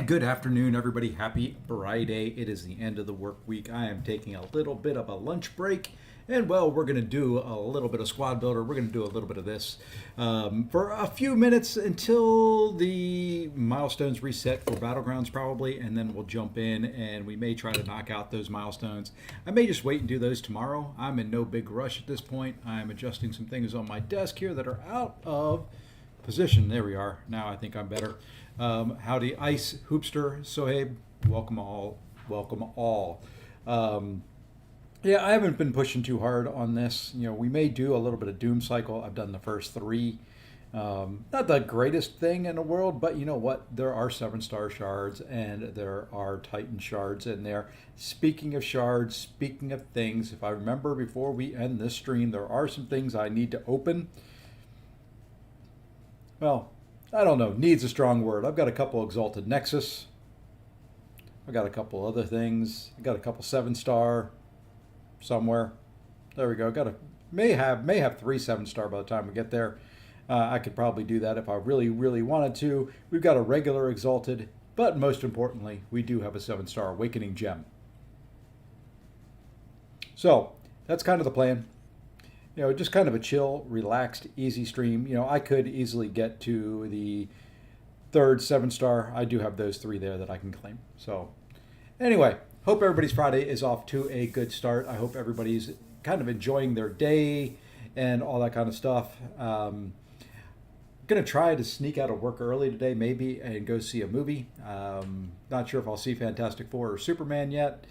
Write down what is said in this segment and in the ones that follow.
And good afternoon, everybody. Happy Friday. It is the end of the work week. I am taking a little bit of a lunch break. And well, we're going to do a little bit of squad builder. We're going to do a little bit of this for a few minutes until the milestones reset for Battlegrounds, probably. And then we'll jump in and we may try to knock out those milestones. I may just wait and do those tomorrow. I'm in no big rush at this point. I'm adjusting some things on my desk here that are out of position. There we are. Now I think I'm better. Howdy, Ice, Hoopster, Sohaib, welcome all. Welcome all. Yeah, I haven't been pushing too hard on this. You know, we may do a little bit of Doom Cycle. I've done the first three. Not the greatest thing in the world, but you know what? There are 7-star shards and there are Titan shards in there. Speaking of shards, speaking of things, if I remember before we end this stream, there are some things I need to open. Well, I don't know. Needs a strong word. I've got a couple Exalted Nexus. I've got a couple other things. I got a couple 7-star somewhere. There we go. May have 3 7-star by the time we get there. I could probably do that if I really, really wanted to. We've got a regular Exalted, but most importantly, we do have a 7-star Awakening Gem. So that's kind of the plan. You know, just kind of a chill, relaxed, easy stream. You know, I could easily get to the 3rd 7-star. I do have those 3 there that I can claim. So anyway, hope everybody's Friday is off to a good start. I hope everybody's kind of enjoying their day and all that kind of stuff. Going to try to sneak out of work early today, maybe, and go see a movie. Not sure if I'll see Fantastic Four or Superman yet.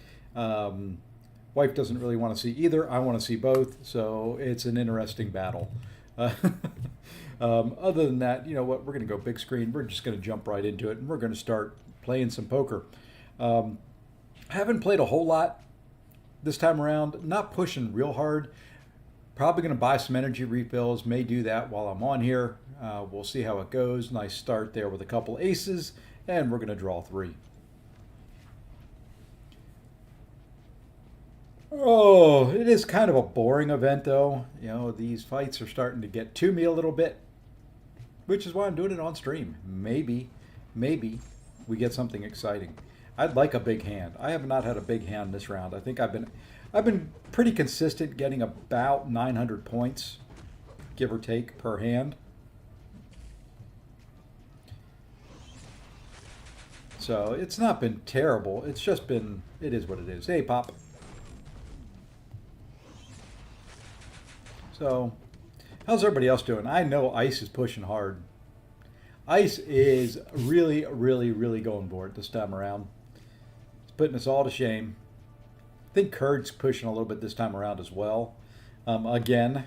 Wife doesn't really want to see either. I want to see both, so it's an interesting battle. Other than that, you know what? We're going to go big screen. We're just going to jump right into it, and we're going to start playing some poker. I haven't played a whole lot this time around. Not pushing real hard. Probably going to buy some energy refills. May do that while I'm on here. We'll see how it goes. Nice start there with a couple aces, and we're going to draw 3. Oh, it is kind of a boring event, though. You know, these fights are starting to get to me a little bit, which is why I'm doing it on stream. Maybe we get something exciting. I'd like a big hand. I have not had a big hand this round. I think I've been pretty consistent, getting about 900 points, give or take, per hand. So it's not been terrible. It's just been, it is what it is. Hey, Pop. So, how's everybody else doing? I know Ice is pushing hard. Ice is really, really, really going for it this time around. It's putting us all to shame. I think Kurt's pushing a little bit this time around as well. Again,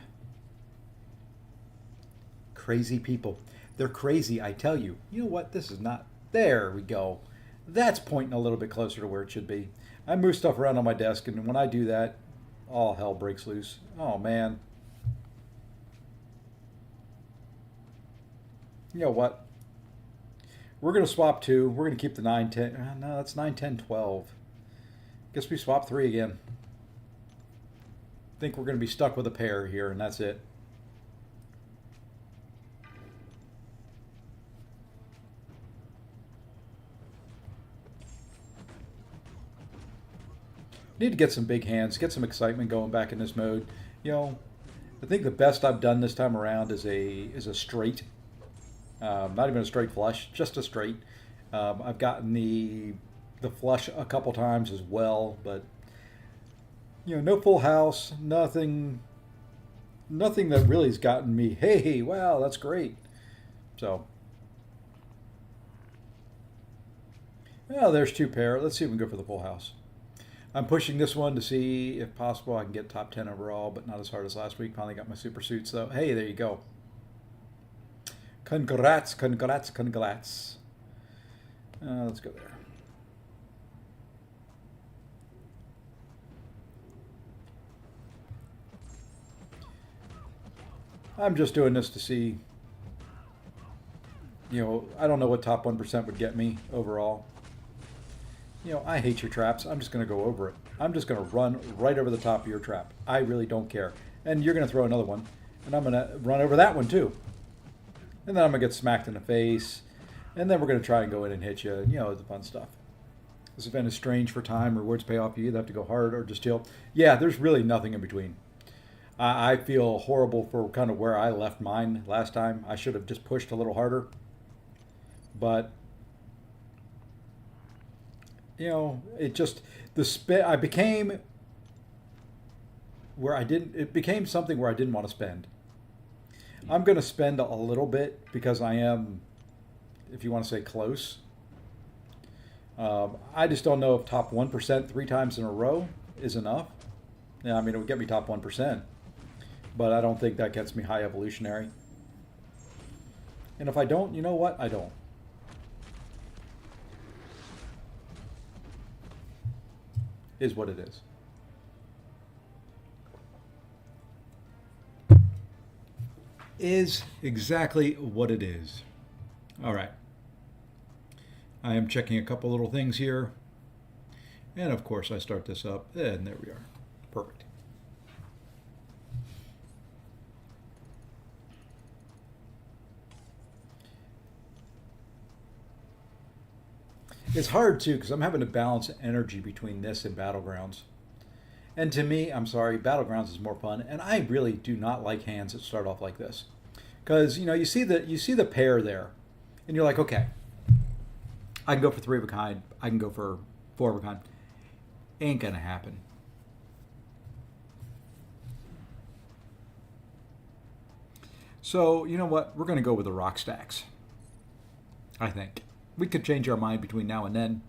crazy people. They're crazy, I tell you. You know what? This is not... There we go. That's pointing a little bit closer to where it should be. I move stuff around on my desk, and when I do that, all hell breaks loose. Oh, man. You know what? We're going to swap 2. We're going to keep the 9, 10. No, that's 9, 10, 12. Guess we swap 3 again. I think we're going to be stuck with a pair here, and that's it. Need to get some big hands, get some excitement going back in this mode. You know, I think the best I've done this time around is a straight. Not even a straight flush, just a straight. I've gotten the flush a couple times as well, but you know, no full house, nothing that really has gotten me, hey, wow, that's great. So, well, there's 2 pair. Let's see if we can go for the full house. I'm pushing this one to see if possible I can get top 10 overall, but not as hard as last week. Finally got my super suits though. Hey, there you go. Congrats, congrats, congrats. Let's go there. I'm just doing this to see, you know, I don't know what top 1% would get me overall. You know, I hate your traps. I'm just going to go over it. I'm just going to run right over the top of your trap. I really don't care. And you're going to throw another one. And I'm going to run over that one too. And then I'm going to get smacked in the face. And then we're going to try and go in and hit you, you know, the fun stuff. This event is strange for time. Rewards pay off. You either have to go hard or just chill. Yeah, there's really nothing in between. I feel horrible for kind of where I left mine last time. I should have just pushed a little harder. But, you know, it just, I became where I didn't, it became something where I didn't want to spend. I'm going to spend a little bit because I am, if you want to say, close. I just don't know if top 1% 3 times in a row is enough. Yeah, I mean, it would get me top 1%, but I don't think that gets me high evolutionary. And if I don't, you know what? I don't. Is what it is. Is exactly what it is. All right. I am checking a couple little things here. And of course I start this up, and there we are. Perfect. It's hard too because I'm having to balance energy between this and Battlegrounds. And to me, I'm sorry, Battlegrounds is more fun, and I really do not like hands that start off like this. Because, you know, you see the pair there, and you're like, okay, I can go for 3 of a kind, I can go for 4 of a kind. Ain't gonna happen. So, you know what? We're gonna go with the rock stacks. I think. We could change our mind between now and then.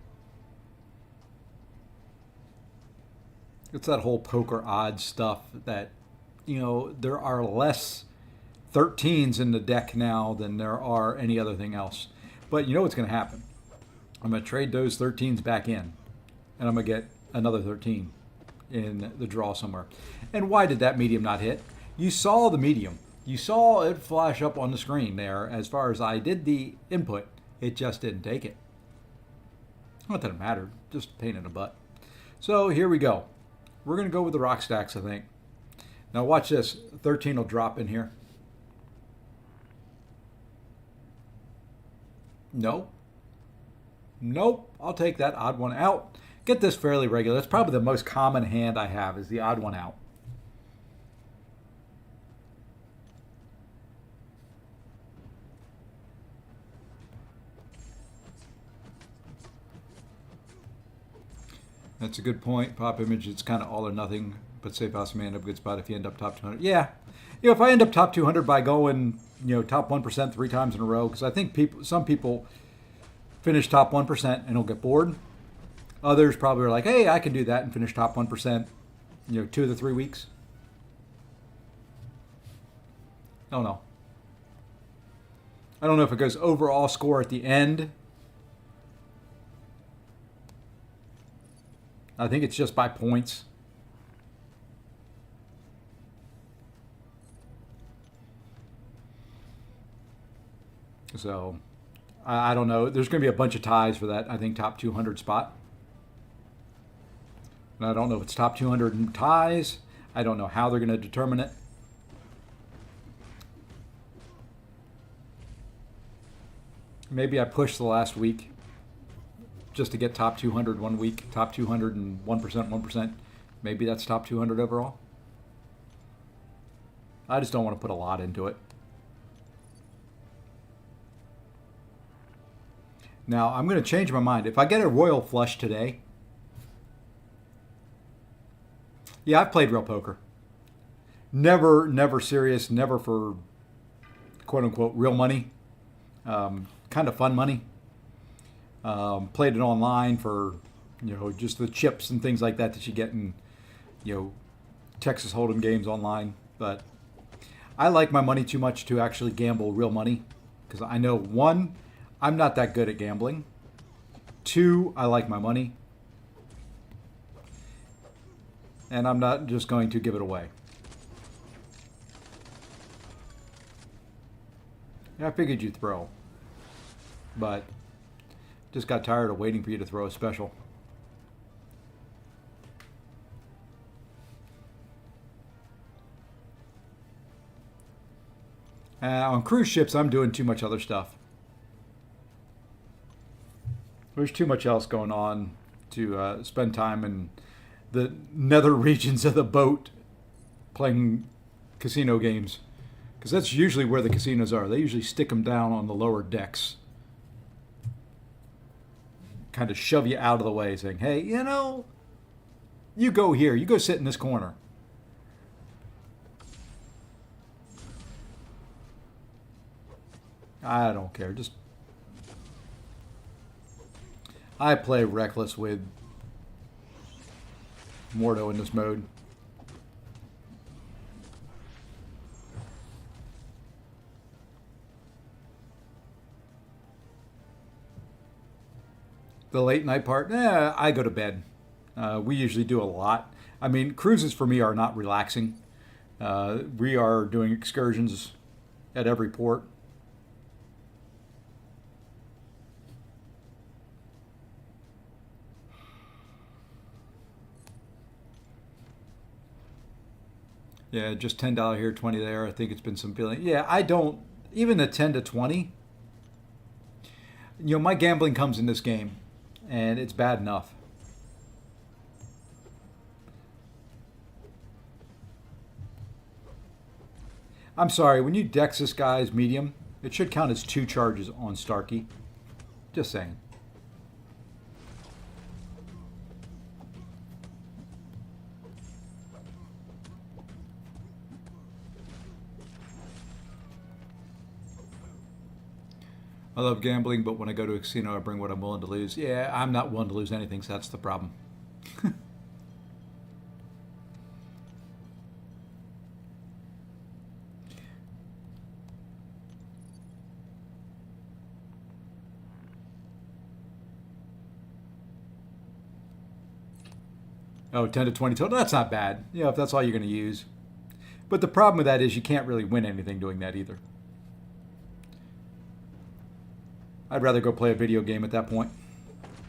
It's that whole poker odds stuff that, you know, there are less 13s in the deck now than there are any other thing else. But you know what's going to happen? I'm going to trade those 13s back in, and I'm going to get another 13 in the draw somewhere. And why did that medium not hit? You saw the medium. You saw it flash up on the screen there as far as I did the input. It just didn't take it. Not that it mattered, just a pain in the butt. So here we go. We're going to go with the rock stacks, I think. Now watch this. 13 will drop in here. Nope. Nope. I'll take that odd one out. Get this fairly regular. That's probably the most common hand I have is the odd one out. That's a good point. Pop image, it's kind of all or nothing, but safe house may end up a good spot if you end up top 200. Yeah. You know, if I end up top 200 by going, you know, top 1% 3 times in a row, because I think some people finish top 1% and will get bored. Others probably are like, hey, I can do that and finish top 1%, you know, 2 of the 3 weeks. I don't know. I don't know if it goes overall score at the end. I think it's just by points. So, I don't know. There's going to be a bunch of ties for that, I think, top 200 spot. And I don't know if it's top 200 in ties. I don't know how they're going to determine it. Maybe I pushed the last week just to get top 200 one week, top 200 and 1%. Maybe that's top 200 overall. I just don't want to put a lot into it. Now, I'm going to change my mind. If I get a royal flush today, yeah, I've played real poker. Never serious, never for quote-unquote real money. Kind of fun money. Played it online for, you know, just the chips and things like that that you get in, you know, Texas Hold'em games online. But I like my money too much to actually gamble real money because I know, 1, I'm not that good at gambling. 2, I like my money. And I'm not just going to give it away. I figured you'd throw. But just got tired of waiting for you to throw a special. On cruise ships, I'm doing too much other stuff. There's too much else going on to spend time in the nether regions of the boat playing casino games. Because that's usually where the casinos are. They usually stick them down on the lower decks. Kind of shove you out of the way saying, hey, you know, you go here. You go sit in this corner. I don't care. Just... I play reckless with Mordo in this mode. The late night part, I go to bed. We usually do a lot. I mean, cruises for me are not relaxing. We are doing excursions at every port. Yeah, just $10 here, 20 there. I think it's been some feeling. Yeah, I don't, even the 10 to 20, you know, my gambling comes in this game, and it's bad enough. I'm sorry, when you dex this guy's medium, it should count as 2 charges on Starkey. Just saying. I love gambling, but when I go to a casino, I bring what I'm willing to lose. Yeah, I'm not willing to lose anything, so that's the problem. Oh, 10 to 20 total. That's not bad. You know, if that's all you're going to use. But the problem with that is you can't really win anything doing that either. I'd rather go play a video game at that point.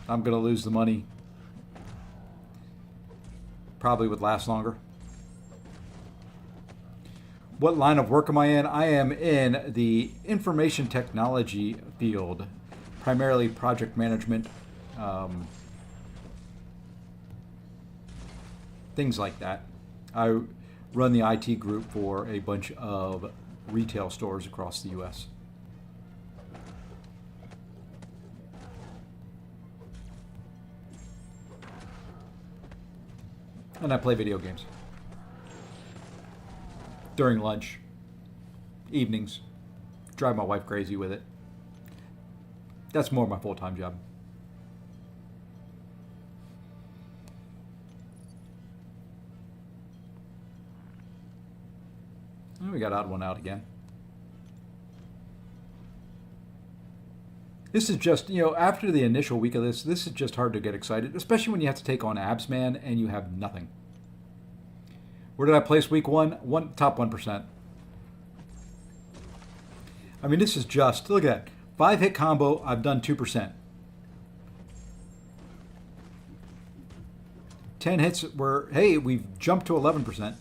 I'm going to lose the money. Probably would last longer. What line of work am I in? I am in the information technology field, primarily project management, things like that. I run the IT group for a bunch of retail stores across the U.S. And I play video games. During lunch, evenings, drive my wife crazy with it. That's more my full-time job. And we got odd one out again. This is just, you know, after the initial week of this is just hard to get excited, especially when you have to take on Absman and you have nothing. Where did I place week one? Top 1%. I mean, this is just, look at that. 5-hit combo, I've done 2%. 10 hits were, hey, we've jumped to 11%.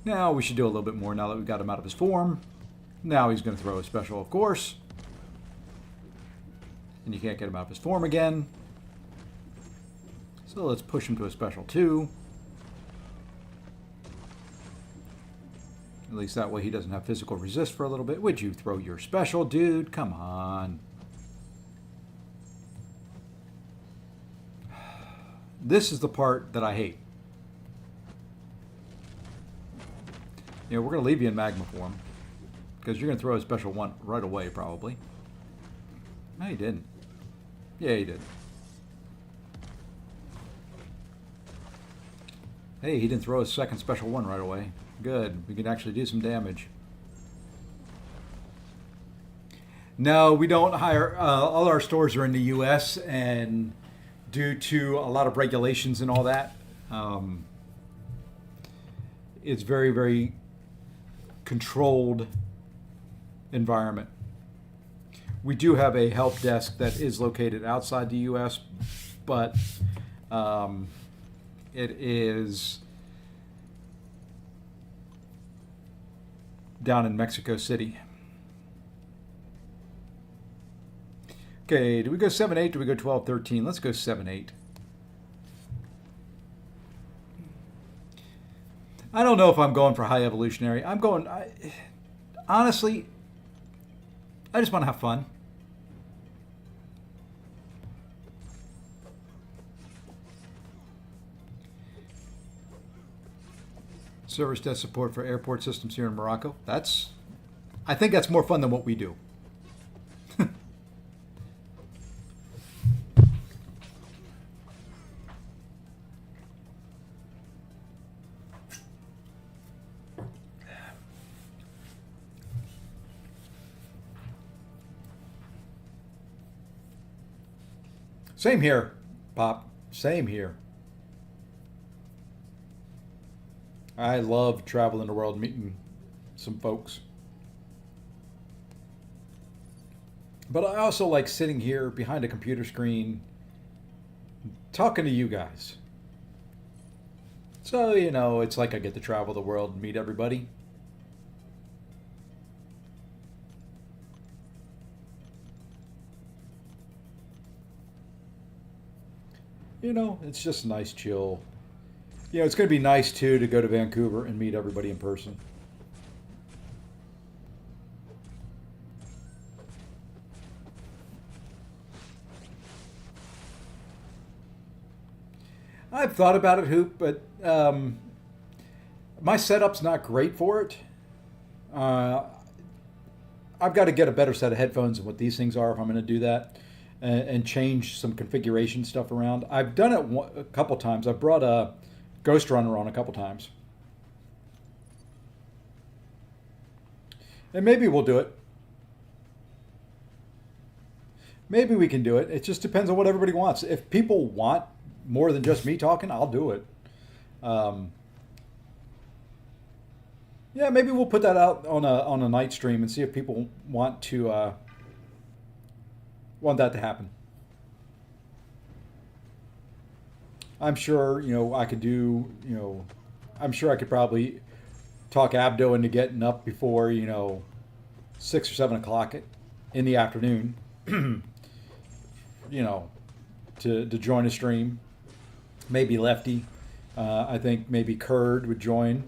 Now we should do a little bit more now that we've got him out of his form. Now he's going to throw a special, of course. And you can't get him out of his form again. So let's push him to a special 2. At least that way he doesn't have physical resist for a little bit. Would you throw your special, dude? Come on. This is the part that I hate. You know, we're going to leave you in magma form. Because you're going to throw a special 1 right away, probably. No, he didn't. Yeah, he did. Hey, he didn't throw a second special 1 right away. Good. We can actually do some damage. No, we don't hire... all our stores are in the U.S. and due to a lot of regulations and all that, it's very, very controlled environment. We do have a help desk that is located outside the U.S., but it is down in Mexico City. Okay, do we go 7-8? Do we go 12-13? Let's go 7-8. I don't know if I'm going for high evolutionary. Honestly, I just want to have fun. Service desk support for airport systems here in Morocco. I think that's more fun than what we do. Same here, Pop. Same here. I love traveling the world, meeting some folks. But I also like sitting here behind a computer screen talking to you guys. So, it's like I get to travel the world and meet everybody. It's just a nice chill. It's going to be nice too to go to Vancouver and meet everybody in person. I've thought about it, Hoop, but my setup's not great for it. Uh, I've got to get a better set of headphones than what these things are if I'm going to do that, and change some configuration stuff around. I've done it a couple times. I've brought a Ghost Runner on a couple times. And maybe we'll do it. Maybe we can do it. It just depends on what everybody wants. If people want more than just me talking, I'll do it. Yeah, maybe we'll put that out on a night stream and see if people want that to happen. I'm sure I could do I'm sure I could probably talk Abdo into getting up before 6 or 7 o'clock in the afternoon. To join a stream. Maybe Lefty. I think maybe Kurd would join.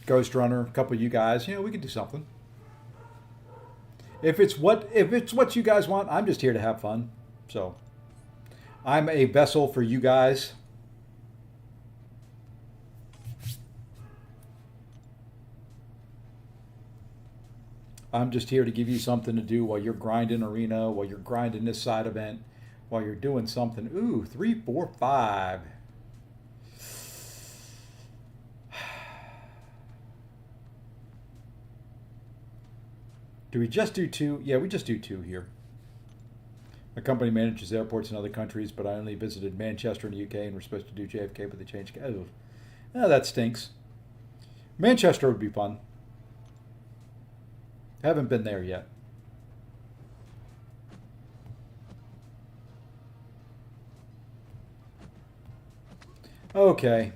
Ghost Runner, a couple of you guys. We could do something. If it's what you guys want, I'm just here to have fun. So I'm a vessel for you guys. I'm just here to give you something to do while you're grinding arena, while you're grinding this side event, while you're doing something. Ooh, 3, 4, 5. Do we just do 2? Yeah, we just do 2 here. My company manages airports in other countries, but I only visited Manchester in the UK, and we're supposed to do JFK, but they changed. Oh, that stinks. Manchester would be fun. Haven't been there yet. Okay.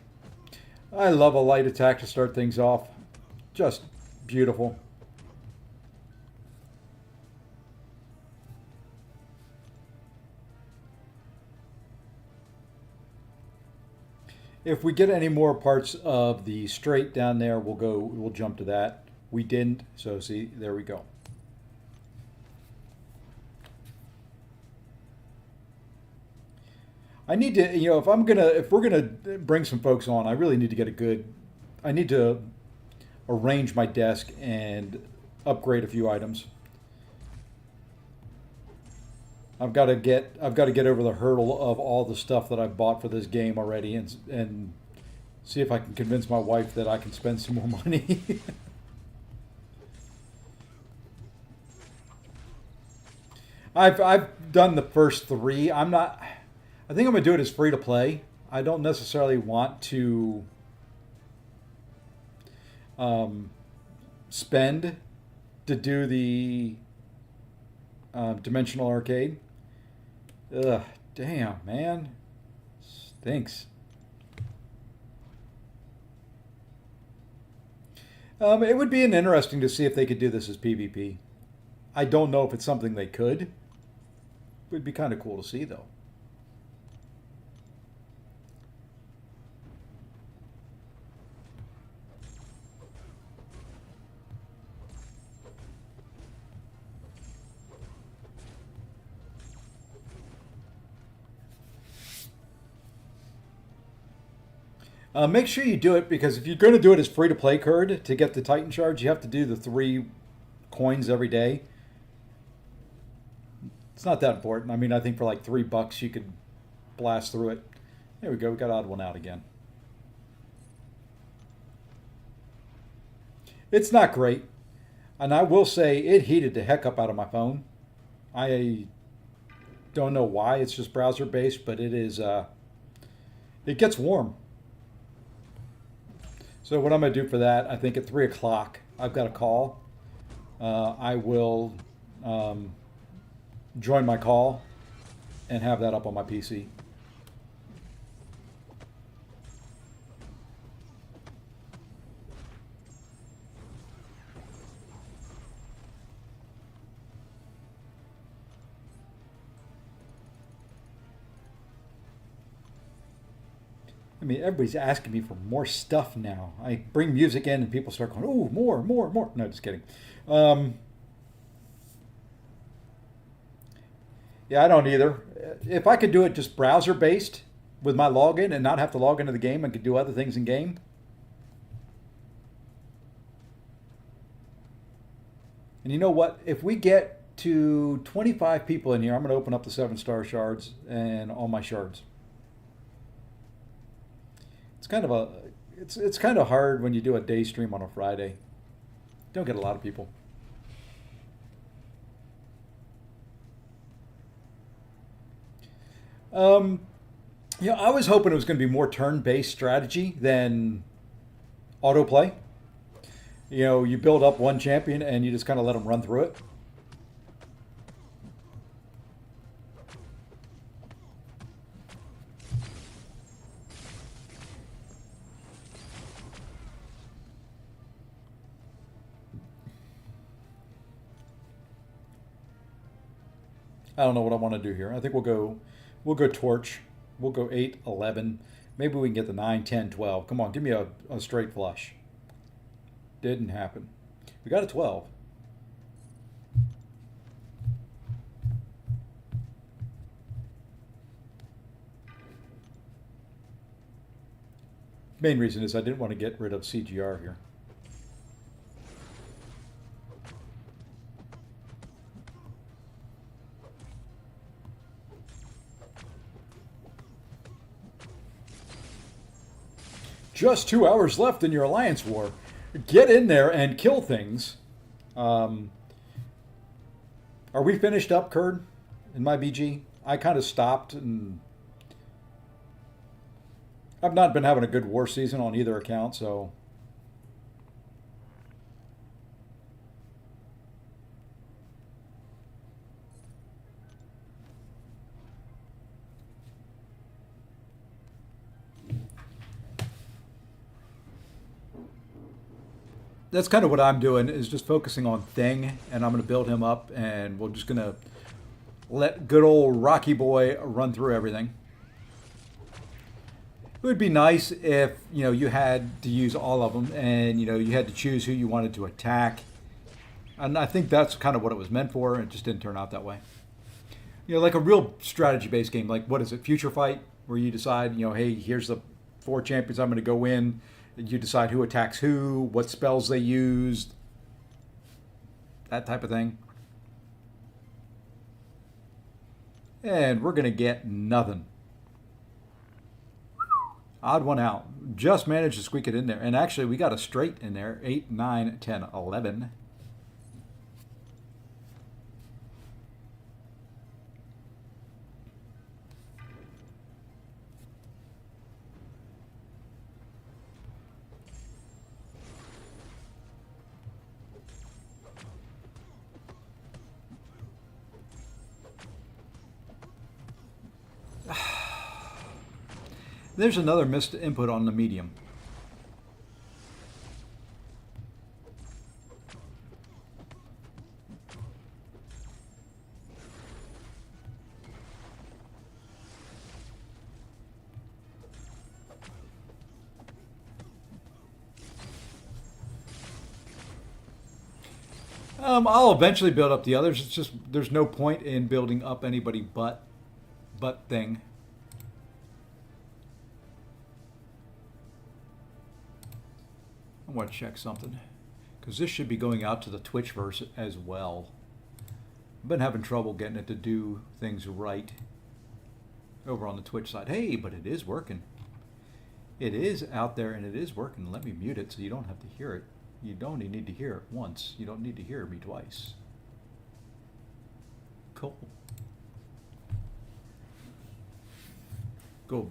I love a light attack to start things off. Just beautiful. If we get any more parts of the straight down there, we'll jump to that. We didn't, so see, there we go. I need to, if we're gonna bring some folks on, I really need to get I need to arrange my desk and upgrade a few items. I've got to get over the hurdle of all the stuff that I've bought for this game already, and see if I can convince my wife that I can spend some more money. I've done the first 3. I think I'm gonna do it as free to play. I don't necessarily want to spend to do the Dimensional Arcade. Ugh, damn, man. Stinks. It would be interesting to see if they could do this as PvP. I don't know if it's something they could. It would be kind of cool to see, though. Make sure you do it, because if you're going to do it as free to play card to get the Titan shards, you have to do the 3 coins every day. It's not that important. I mean, I think for like $3 you could blast through it. There we go. We got odd one out again. It's not great, and I will say it heated the heck up out of my phone. I don't know why. It's just browser based, but it is. It gets warm. So what I'm going to do for that, I think at 3 o'clock, I've got a call. I will join my call and have that up on my PC. I mean, everybody's asking me for more stuff now. I bring music in and people start going, "Oh, more, more, more." No, just kidding. Yeah, I don't either. If I could do it just browser based with my login and not have to log into the game and could do other things in game. And you know what? If we get to 25 people in here, I'm going to open up the 7-star shards and all my shards. It's kind of it's kind of hard when you do a day stream on a Friday. Don't get a lot of people. I was hoping it was going to be more turn-based strategy than autoplay. You build up one champion and you just kind of let them run through it. I don't know what I want to do here. I think we'll go torch. We'll go 8, 11. Maybe we can get the 9, 10, 12. Come on, give me a straight flush. Didn't happen. We got a 12. Main reason is I didn't want to get rid of CGR here. Just 2 hours left in your alliance war. Get in there and kill things. Are we finished up, Kurd, in my BG? I kind of stopped, and I've not been having a good war season on either account, so... That's kind of what I'm doing, is just focusing on Thing, and I'm going to build him up, and we're just going to let good old Rocky Boy run through everything. It would be nice if, you had to use all of them, and, you had to choose who you wanted to attack. And I think that's kind of what it was meant for, and it just didn't turn out that way. Like a real strategy-based game, like, what is it, Future Fight, where you decide, hey, here's the 4 champions I'm going to go in. You decide who attacks who, what spells they used, that type of thing. And we're going to get nothing. Odd one out. Just managed to squeak it in there. And actually, we got a straight in there. 8, 9, 10, 11. There's another missed input on the medium. I'll eventually build up the others. It's just there's no point in building up anybody but thing. I want to check something because this should be going out to the Twitchverse as well. I've been having trouble getting it to do things right over on the Twitch side. Hey, but it is working. It is out there and it is working. Let me mute it so you don't have to hear it. You only need to hear it once. You don't need to hear me twice. Cool. Cool.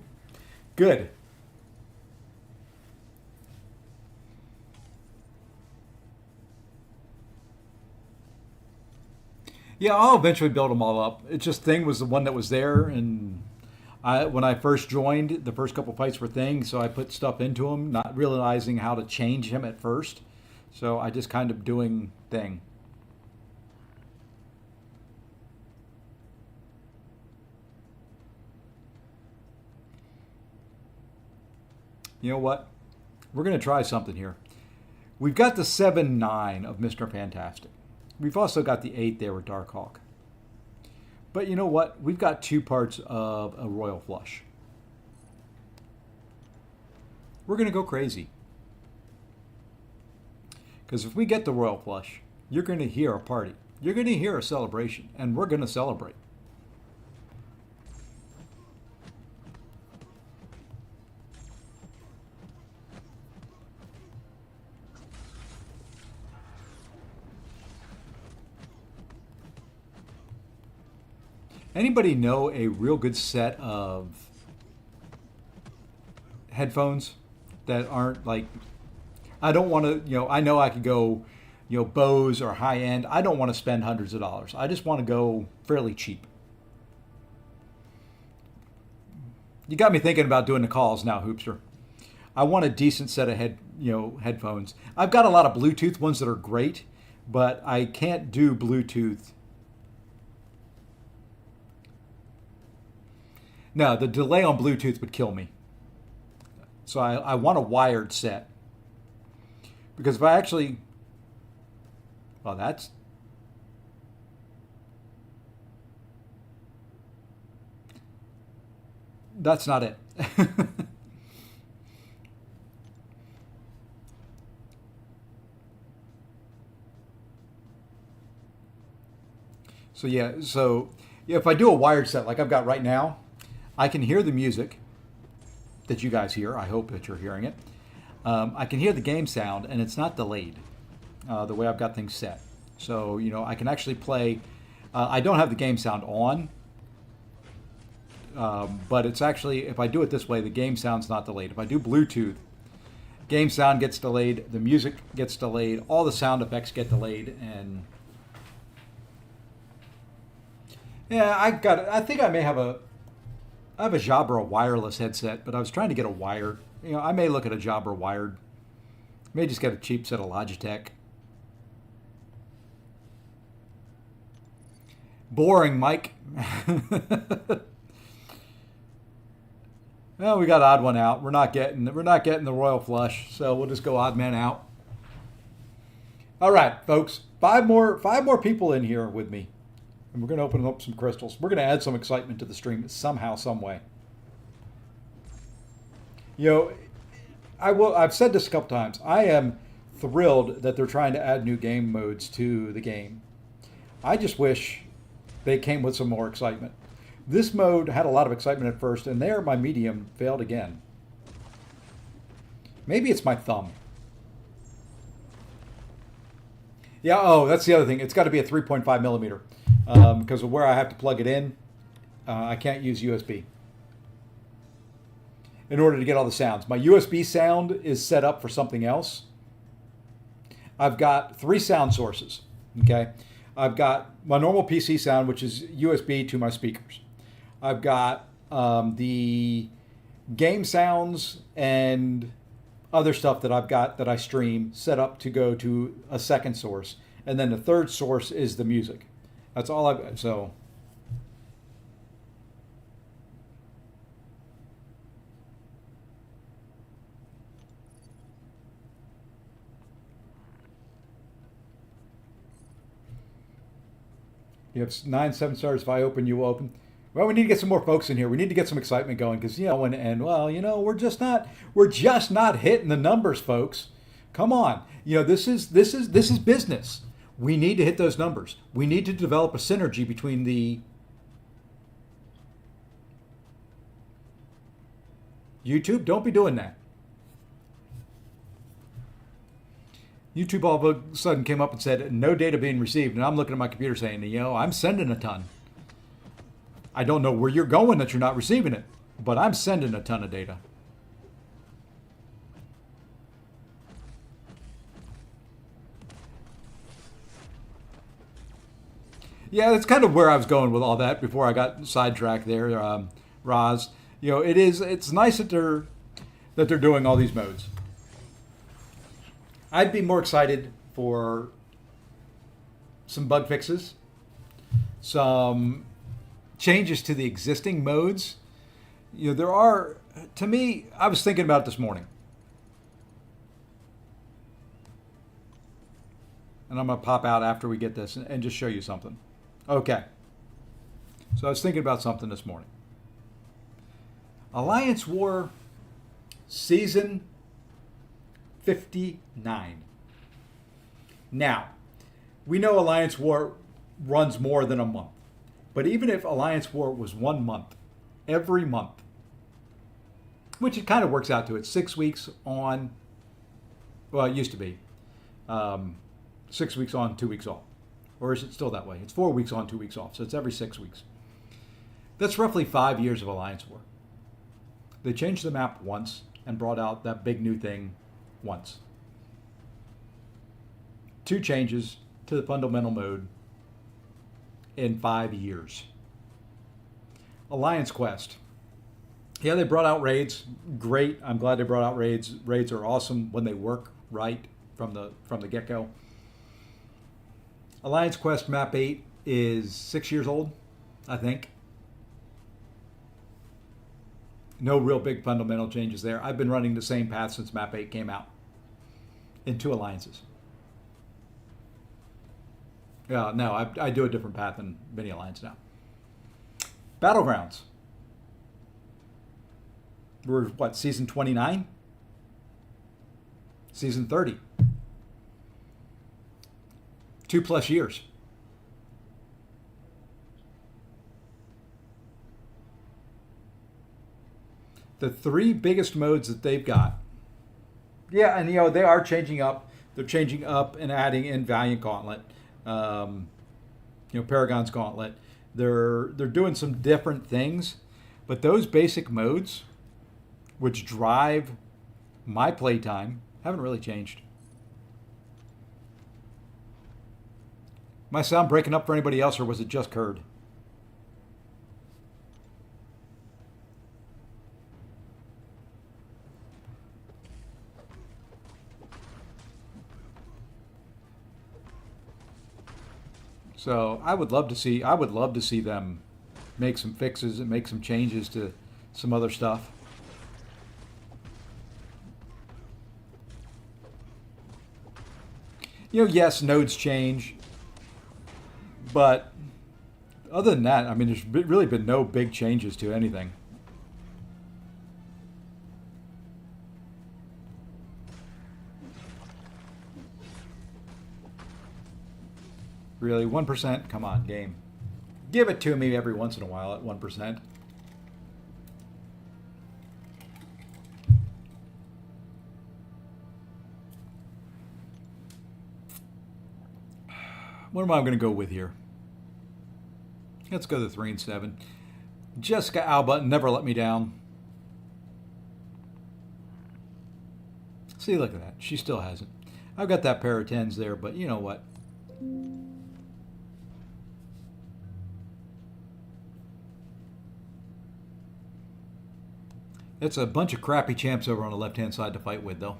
Good. Yeah, I'll eventually build them all up. It's just Thing was the one that was there, and when I first joined, the first couple fights were Thing, so I put stuff into him, not realizing how to change him at first. So I just kind of doing Thing. You know what? We're going to try something here. We've got the 7-9 of Mr. Fantastic. We've also got the 8 there with Darkhawk. But you know what? We've got 2 parts of a Royal Flush. We're going to go crazy. Because if we get the Royal Flush, you're going to hear a party. You're going to hear a celebration. And we're going to celebrate. Anybody know a real good set of headphones that aren't like, I don't want to, I know I could go, Bose or high end. I don't want to spend hundreds of dollars. I just want to go fairly cheap. You got me thinking about doing the calls now, Hoopster. I want a decent set of headphones. I've got a lot of Bluetooth ones that are great, but I can't do Bluetooth. No, the delay on Bluetooth would kill me. So I want a wired set. Because if I actually... Well, that's not it. So if I do a wired set like I've got right now, I can hear the music that you guys hear. I hope that you're hearing it. I can hear the game sound, and it's not delayed the way I've got things set. So, I can actually play. I don't have the game sound on, but it's actually, if I do it this way, the game sound's not delayed. If I do Bluetooth, game sound gets delayed, the music gets delayed, all the sound effects get delayed, and yeah, I think I may have I have a Jabra wireless headset, but I was trying to get a wired. I may look at a Jabra wired. May just get a cheap set of Logitech. Boring, Mike. Well, we got odd one out. We're not getting the Royal Flush, so we'll just go odd man out. All right, folks. Five more people in here with me. And we're going to open up some crystals. We're going to add some excitement to the stream somehow, some way. I've said this a couple times. I am thrilled that they're trying to add new game modes to the game. I just wish they came with some more excitement. This mode had a lot of excitement at first, and there my medium failed again. Maybe it's my thumb. Yeah, that's the other thing. It's got to be a 3.5 millimeter. Because of where I have to plug it in, I can't use USB in order to get all the sounds. My USB sound is set up for something else. I've got 3 sound sources. Okay, I've got my normal PC sound, which is USB to my speakers. I've got the game sounds and other stuff that I've got that I stream set up to go to a second source, and then the third source is the music. That's all I've got. So You have 9 7 stars. If I open, you open. Well, we need to get some more folks in here. We need to get some excitement going because and well, we're just not hitting the numbers, folks. Come on, this is business. We need to hit those numbers. We need to develop a synergy between the YouTube. Don't be doing that. YouTube all of a sudden came up and said no data being received, and I'm looking at my computer saying, I'm sending a ton. I don't know where you're going that you're not receiving it, but I'm sending a ton of data. Yeah, that's kind of where I was going with all that before I got sidetracked there, Roz. It's nice that they're doing all these modes. I'd be more excited for some bug fixes, some changes to the existing modes. There are, to me, I was thinking about it this morning. And I'm going to pop out after we get this and just show you something. Okay. So I was thinking about something this morning. Alliance War Season 59. Now, we know Alliance War runs more than a month. But even if Alliance War was 1 month, every month, which it kind of works out to, it's 6 weeks on, well, it used to be 6 weeks on, 2 weeks off. Or is it still that way? It's 4 weeks on, 2 weeks off. So it's every 6 weeks. That's roughly 5 years of Alliance War. They changed the map once and brought out that big new thing once. 2 changes to the fundamental mode in 5 years. Alliance Quest. Yeah, they brought out raids. Great. I'm glad they brought out raids. Raids are awesome when they work right from the get-go. Alliance Quest Map 8 is 6 years old, I think. No real big fundamental changes there. I've been running the same path since Map 8 came out in 2 alliances. No, I do a different path in Mini Alliance now. Battlegrounds. We're, season 29? Season 30. 2+ years. The 3 biggest modes that they've got. Yeah, and they are changing up. They're changing up and adding in Valiant Gauntlet. Paragon's Gauntlet. They're doing some different things, but those basic modes, which drive my playtime, haven't really changed. My sound breaking up for anybody else, or was it just Curd? So I would love to see them make some fixes and make some changes to some other stuff. Yes, nodes change, but other than that, there's really been no big changes to anything. Really, 1%? Come on, game. Give it to me every once in a while at 1%. What am I going to go with here? Let's go to 3 and 7. Jessica Alba never let me down. See, look at that. She still hasn't. I've got that pair of 10s there, but you know what? It's a bunch of crappy champs over on the left-hand side to fight with, though.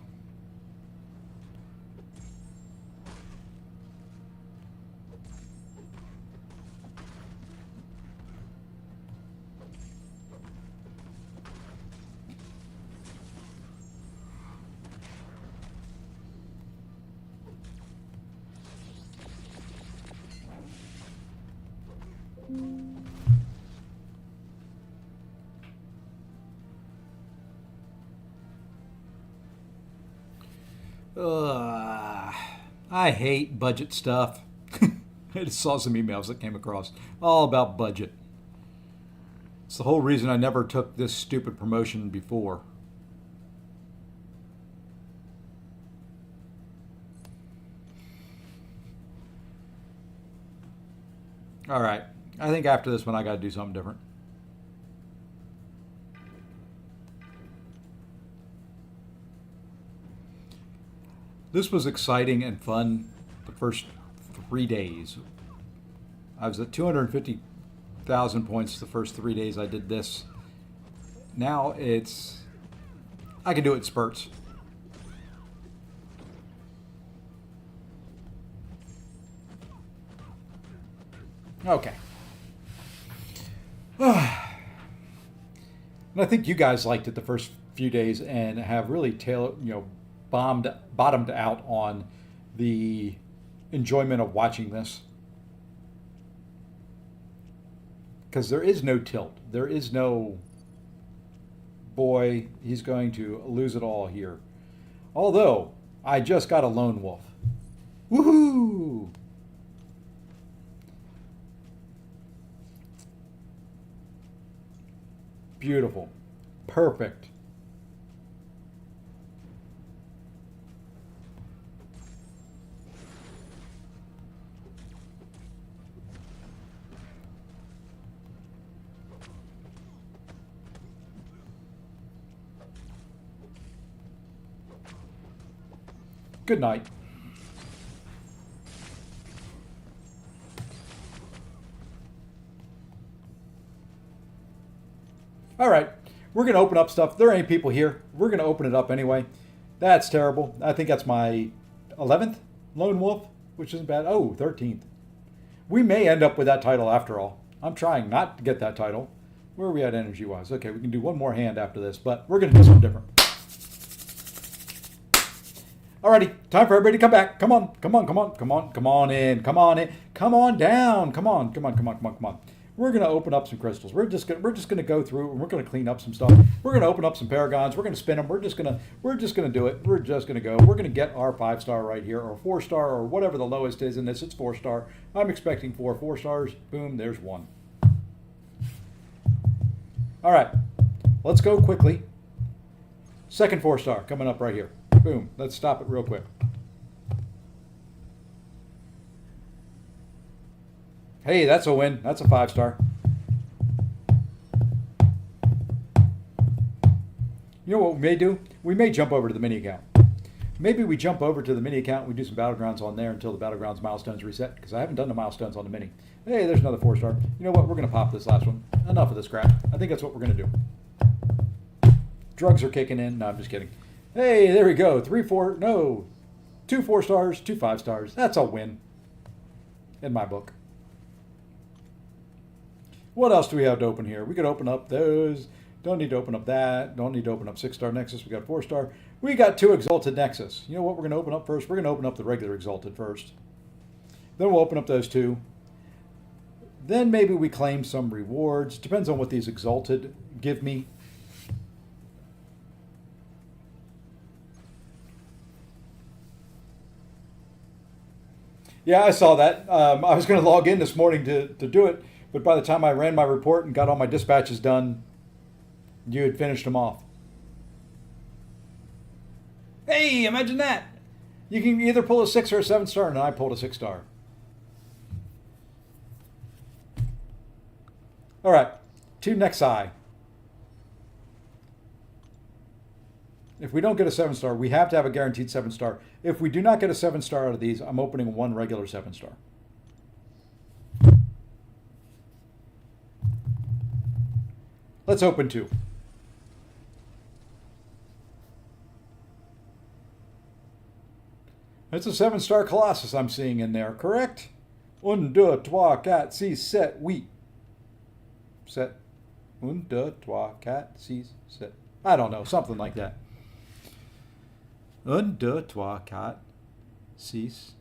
I hate budget stuff. I just saw some emails that came across all about budget. It's the whole reason I never took this stupid promotion before. All right. I think after this one, I got to do something different. This was exciting and fun the first 3 days. I was at 250,000 points the first 3 days I did this. Now I can do it in spurts. Okay. And I think you guys liked it the first few days and have really bottomed out on the enjoyment of watching this. Because there is no tilt. There is no, boy, he's going to lose it all here. Although, I just got a lone wolf. Woohoo! Beautiful. Perfect. Good night. All right, we're going to open up stuff. There ain't people here. We're going to open it up anyway. That's terrible. I think that's my 11th lone wolf, which isn't bad. Oh, 13th. We may end up with that title after all. I'm trying not to get that title. Where are we at energy-wise? Okay, we can do one more hand after this, but we're going to do something different. Alrighty, time for everybody to come back. Come on, come on, come on, come on, come on in, come on in, come on down, come on, come on, come on, come on, come on. We're gonna open up some crystals. We're just gonna go through and we're gonna clean up some stuff. We're gonna open up some paragons. We're gonna spin them. We're just gonna do it. We're just gonna go. We're gonna get our 5-star right here, or 4-star, or whatever the lowest is in this. It's 4-star. I'm expecting 4 stars. Boom, there's 1. All right, let's go quickly. Second 4-star coming up right here. Boom. Let's stop it real quick. Hey, that's a win. That's a 5-star. You know what we may do? We may jump over to the mini account. Maybe we jump over to the mini account and we do some battlegrounds on there until the battlegrounds milestones reset, because I haven't done the milestones on the mini. Hey, there's another 4-star. You know what? We're going to pop this last one. Enough of this crap. I think that's what we're going to do. Drugs are kicking in. No, I'm just kidding. Hey, there we go. 2 4-stars, 2 5-stars. That's a win in my book. What else do we have to open here? We could open up those. Don't need to open up that. Don't need to open up 6-star Nexus. We got 4-star. We got 2 Exalted Nexus. You know what we're going to open up first? We're going to open up the regular Exalted first. Then we'll open up those 2. Then maybe we claim some rewards. Depends on what these Exalted give me. Yeah, I saw that. I was going to log in this morning to do it, but by the time I ran my report and got all my dispatches done, you had finished them off. Hey, imagine that. You can either pull a 6 or a 7-star, and I pulled a 6-star. All right, 2 Nexi. If we don't get a 7-star, we have to have a guaranteed 7-star. If we do not get a 7-star out of these, I'm opening 1 regular 7-star. Let's open 2. It's a 7-star Colossus I'm seeing in there, correct? 1, 2, 3, 4, 5, 7, 8. 7. 1, 2, 3, 4, 5, 7. I don't know, something like that. 1, 2, 3, 4, 6.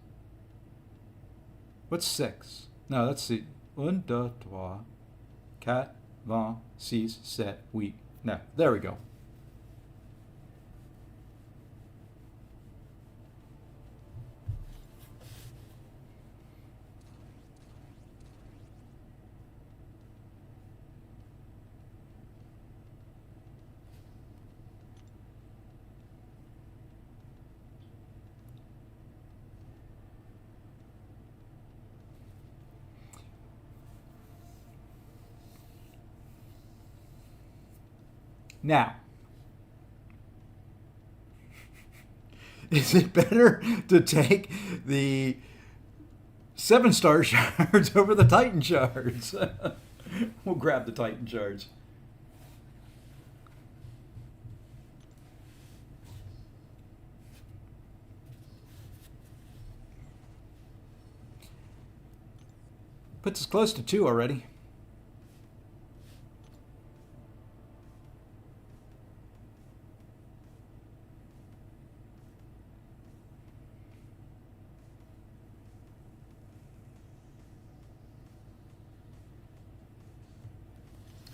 What's 6? No, let's see. 1, 2, 3, 4, 5, 6, 7, 8. No, there we go. Now, is it better to take the 7-star shards over the Titan shards? We'll grab the Titan shards. Puts us close to 2 already.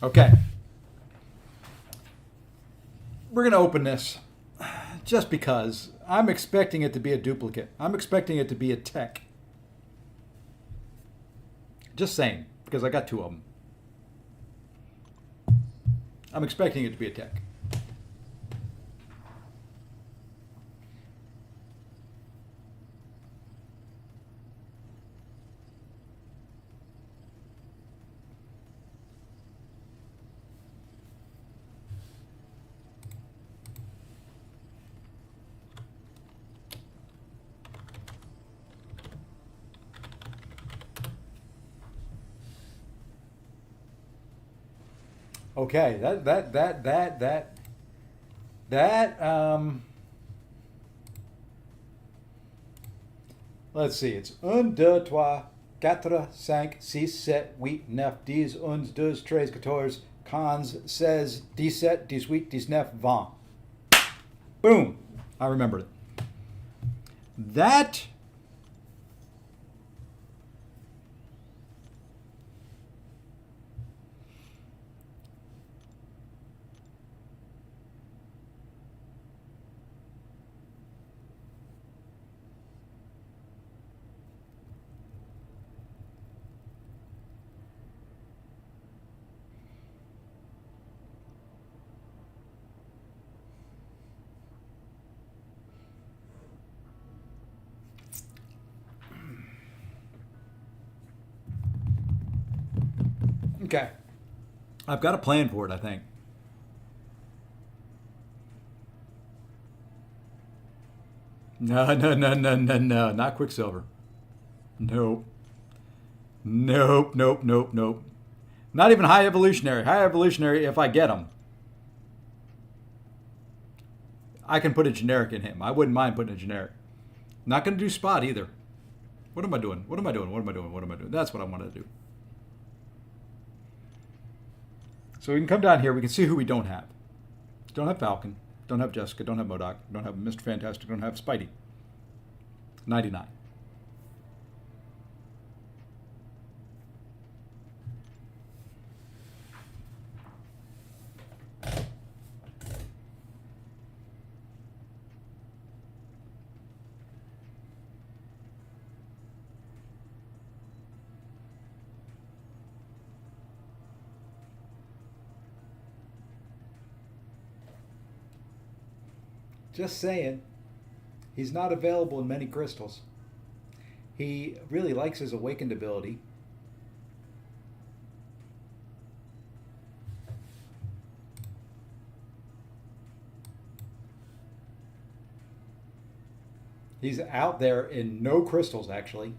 Okay. We're going to open this just because I'm expecting it to be a duplicate. I'm expecting it to be a tech. Just saying, because I got 2 of them. I'm expecting it to be a tech. Okay, let's see, it's 1, 2, 3, 4, 5, 6, 7, 8, 9, 10, 11, 12, 13, 14, 15, 16, 17, 18, 19, 20. Boom! I remembered it. That okay. I've got a plan for it, I think. No, not Quicksilver. Nope. Nope. Not even High Evolutionary. High Evolutionary, if I get him, I can put a generic in him. I wouldn't mind putting a generic. Not going to do Spot either. What am I doing? That's what I want to do. So we can come down here. We can see who we don't have. Don't have Falcon. Don't have Jessica. Don't have MODOK. Don't have Mr. Fantastic. Don't have Spidey. 99. Just saying, he's not available in many crystals. He really likes his awakened ability. He's out there in no crystals, actually.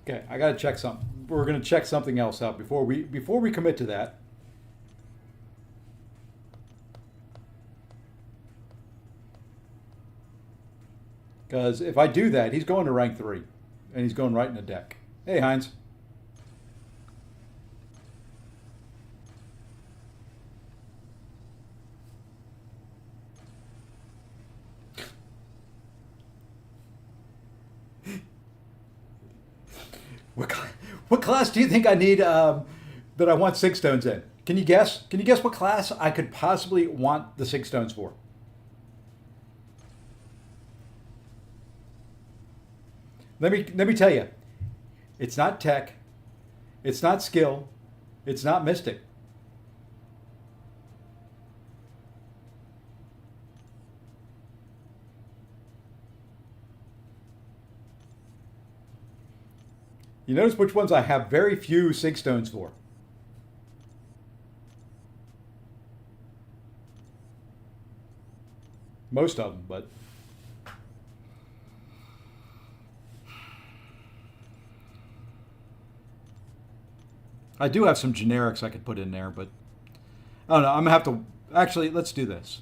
Okay, I got to check something. We're going to check something else out before we commit to that. Because if I do that, he's going to rank 3, and he's going right in the deck. Hey, Heinz. What class do you think I need that I want 6 stones in? Can you guess? Can you guess what class I could possibly want the 6 stones for? Let me tell you, it's not tech, it's not skill, it's not mystic. You notice which ones I have very few sig stones for. Most of them, but I do have some generics I could put in there, but I don't know. I'm gonna have to actually. Let's do this.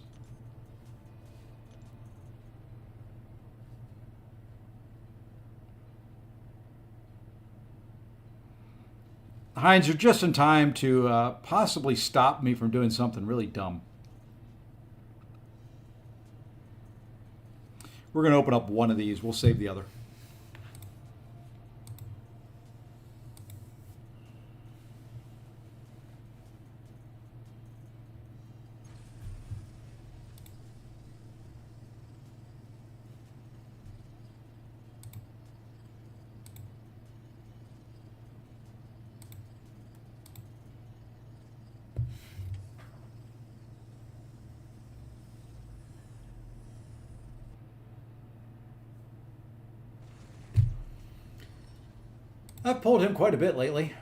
Heinz, you're just in time to possibly stop me from doing something really dumb. We're going to open up one of these. We'll save the other. I've pulled him quite a bit lately.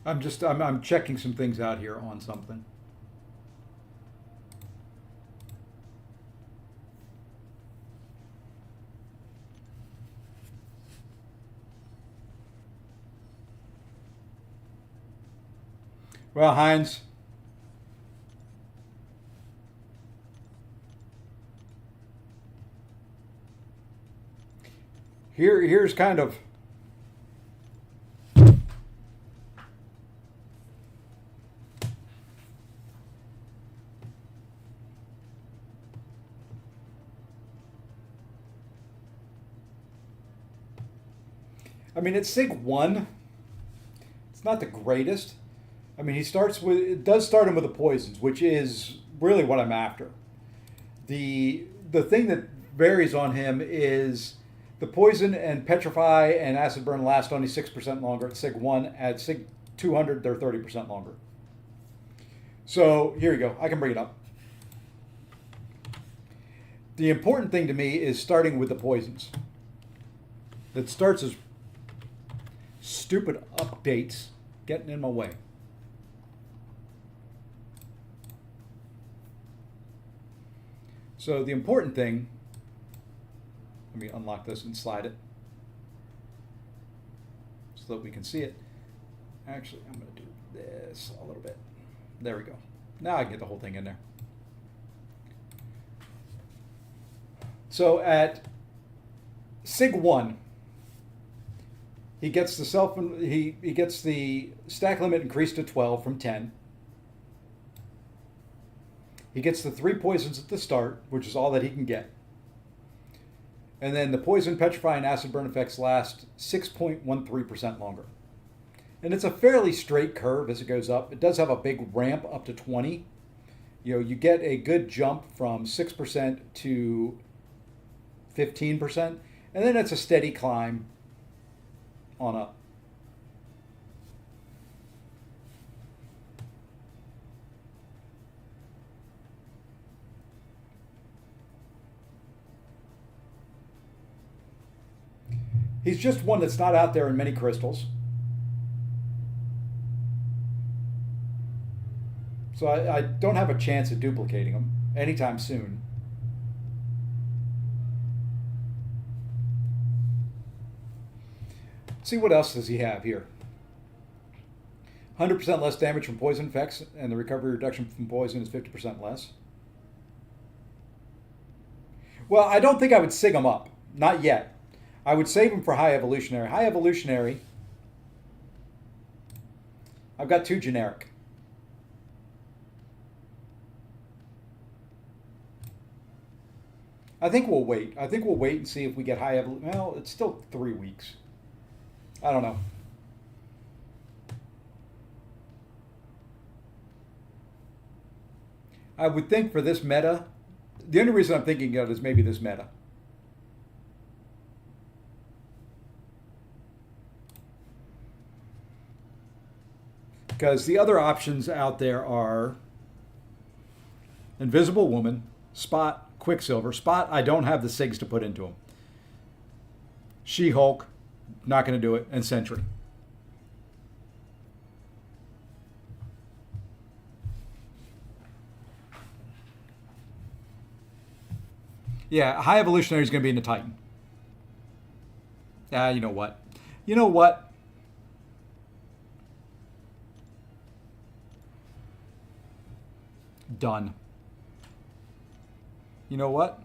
I'm checking some things out here on something. Well, Heinz, here's kind of I mean, it's Sig 1. It's not the greatest. I mean, it does start him with the poisons, which is really what I'm after. The thing that varies on him is the poison and petrify and acid burn last only 6% longer at Sig 1. At Sig 200, they're 30% longer. So here you go. I can bring it up. The important thing to me is starting with the poisons. It starts as stupid updates getting in my way. So the important thing, let me unlock this and slide it so that we can see it. Actually, I'm going to do this a little bit. There we go. Now I can get the whole thing in there. So at Sig 1, he gets he gets the stack limit increased to 12 from 10. He gets the 3 poisons at the start, which is all that he can get. And then the poison, petrify, and acid burn effects last 6.13% longer. And it's a fairly straight curve as it goes up. It does have a big ramp up to 20. You get a good jump from 6% to 15%, and then it's a steady climb on up. He's just one that's not out there in many crystals. So I don't have a chance of duplicating him anytime soon. See what else does he have here. 100% less damage from poison effects, and the recovery reduction from poison is 50% less. Well, I don't think I would sig him up. Not yet. I would save him for high evolutionary. High evolutionary, I've got 2 generic. I think we'll wait. I think we'll wait and see if we get high evolution. Well, it's still 3 weeks. I don't know. I would think for this meta, the only reason I'm thinking of it is maybe this meta. Because the other options out there are Invisible Woman, Spot, Quicksilver. Spot, I don't have the SIGs to put into him. She-Hulk, not going to do it, and Sentry. Yeah, High Evolutionary is going to be in the Titan. You know what? You know what? Done. You know what?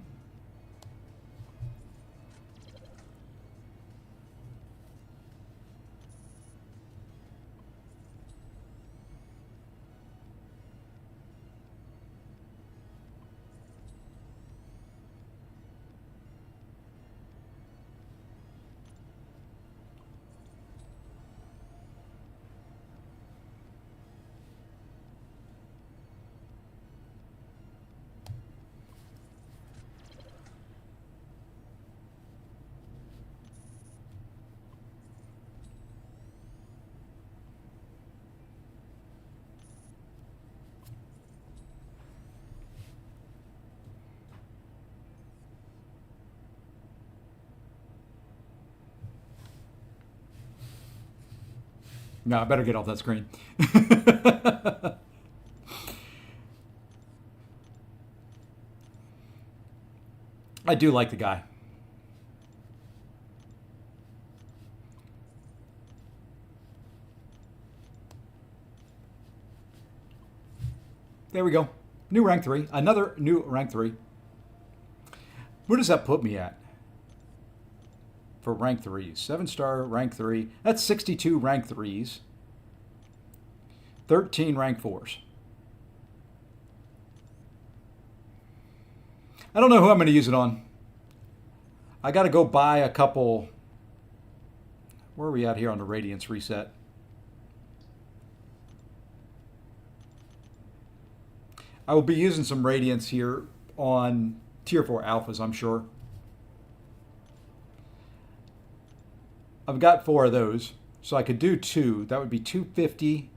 No, I better get off that screen. I do like the guy. There we go. New rank 3. Another new rank 3. Where does that put me at? For rank 3s. 7-star rank 3. That's 62 rank 3s. 13 rank 4s. I don't know who I'm going to use it on. I got to go buy a couple. Where are we at here on the Radiance reset? I will be using some Radiance here on Tier 4 Alphas, I'm sure. I've got 4 of those, so I could do 2. That would be 250.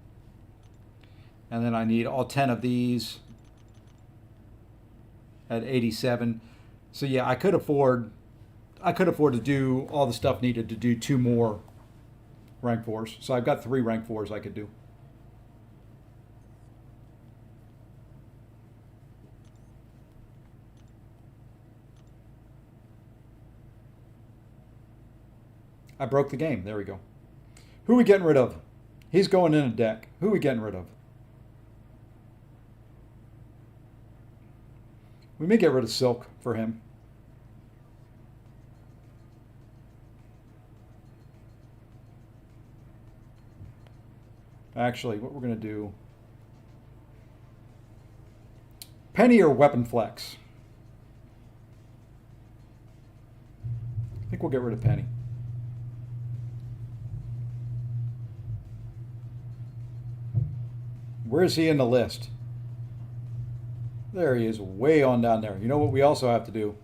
And then I need all 10 of these at 87. So yeah, I could afford to do all the stuff needed to do 2 more rank 4s. So I've got 3 rank 4s I could do. I broke the game. There we go. Who are we getting rid of? He's going in a deck. Who are we getting rid of? We may get rid of Silk for him. Actually, what we're going to do... Penny or Weapon Flex? I think we'll get rid of Penny. Where is he in the list? There he is, way on down there. You know what we also have to do?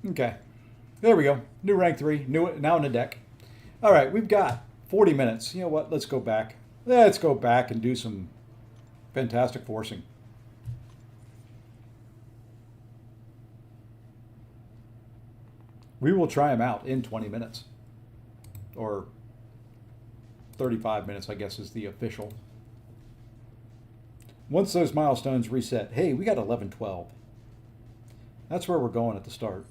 Okay. There we go. New rank 3. Now in the deck. All right, we've got 40 minutes. You know what? Let's go back. Let's go back and do some fantastic forcing. We will try them out in 20 minutes. Or 35 minutes, I guess, is the official. Once those milestones reset, hey, we got 11-12. That's where we're going at the start.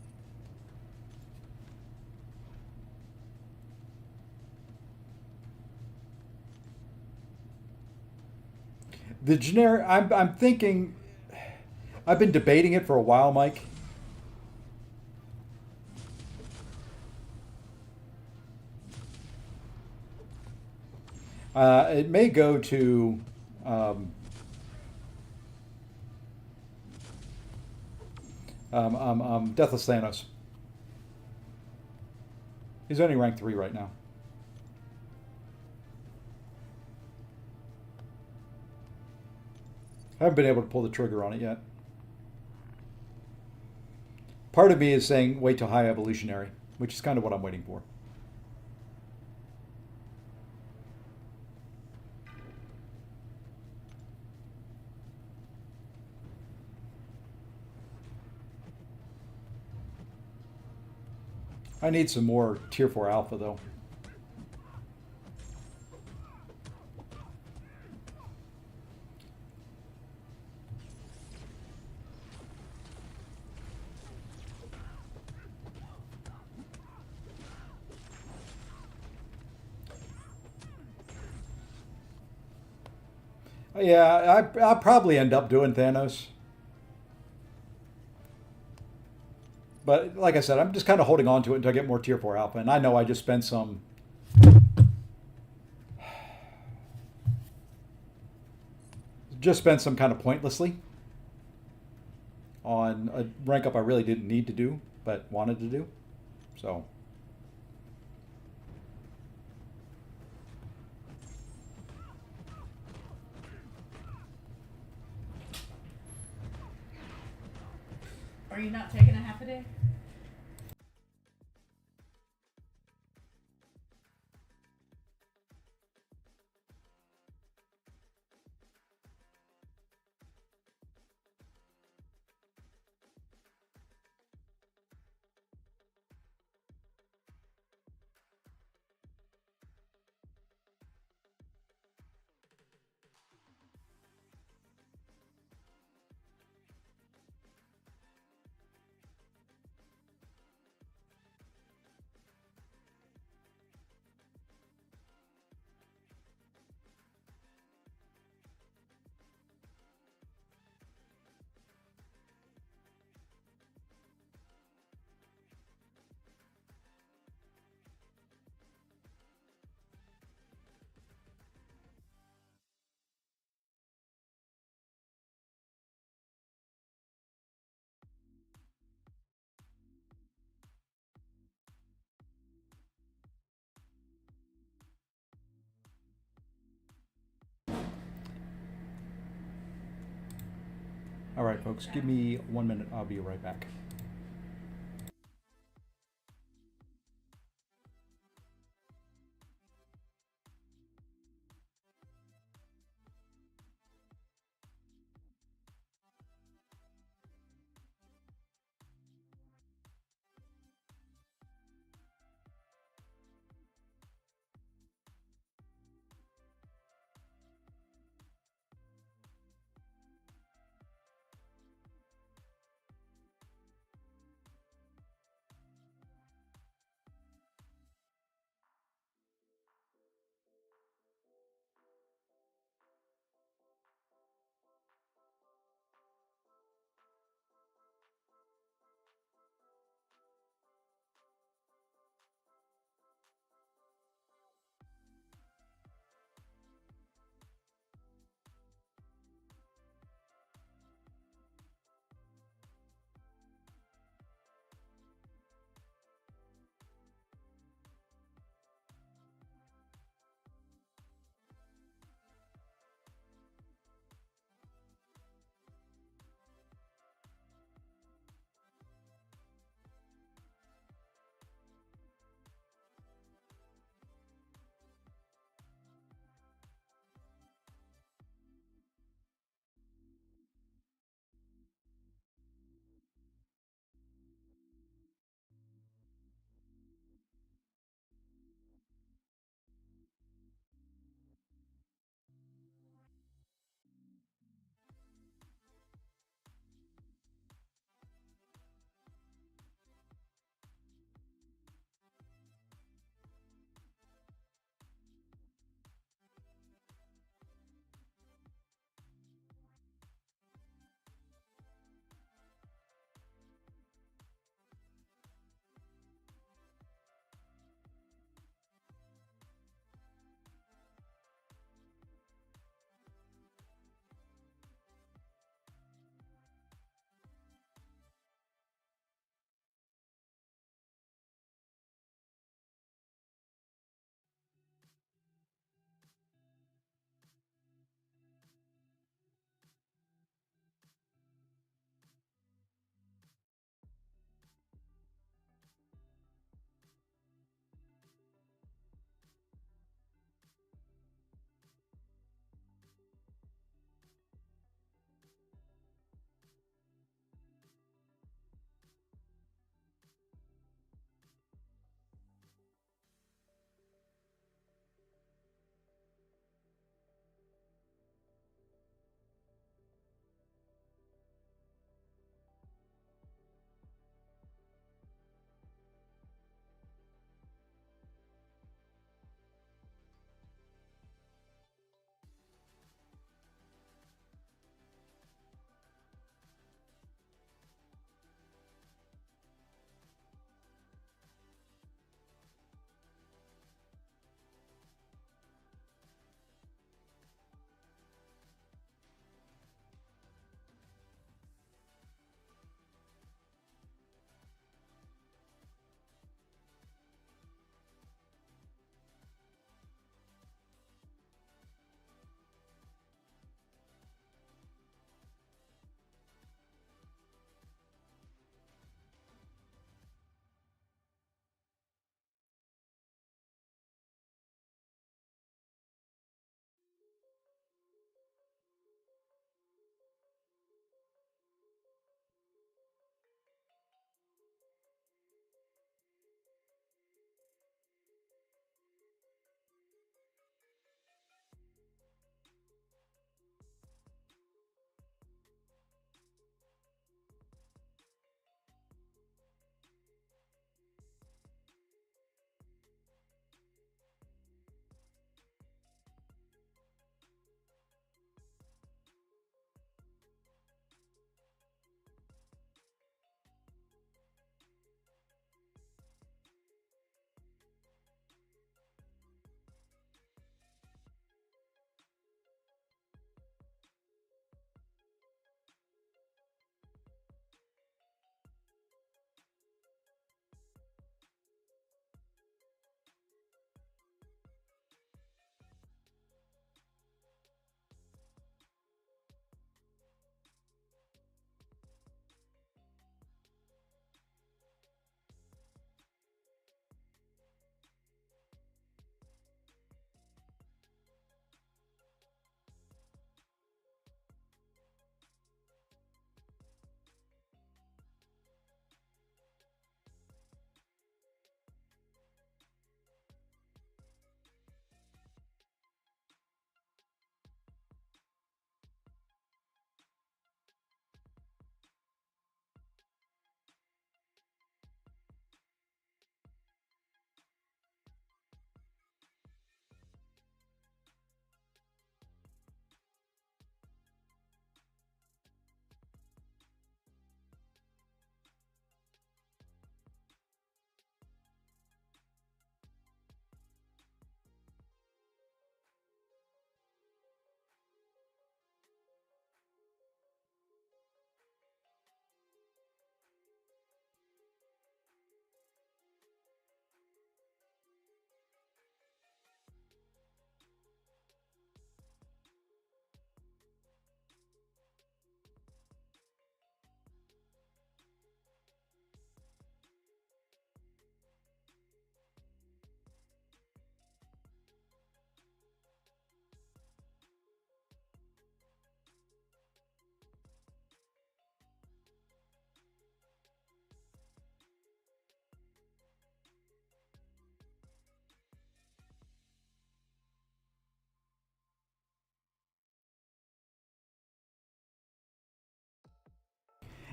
The generic. I'm thinking. I've been debating it for a while, Mike. It may go to Deathless Thanos. He's only rank 3 right now. I haven't been able to pull the trigger on it yet. Part of me is saying wait till high evolutionary, which is kind of what I'm waiting for. I need some more tier 4 alpha though. Yeah, I'll probably end up doing Thanos. But like I said, I'm just kind of holding on to it until I get more tier 4 alpha. And I know I just spent some. Just spent some kind of pointlessly on a rank up I really didn't need to do, but wanted to do. So. Are you not taking a half a day? All right, folks, give me 1 minute. I'll be right back.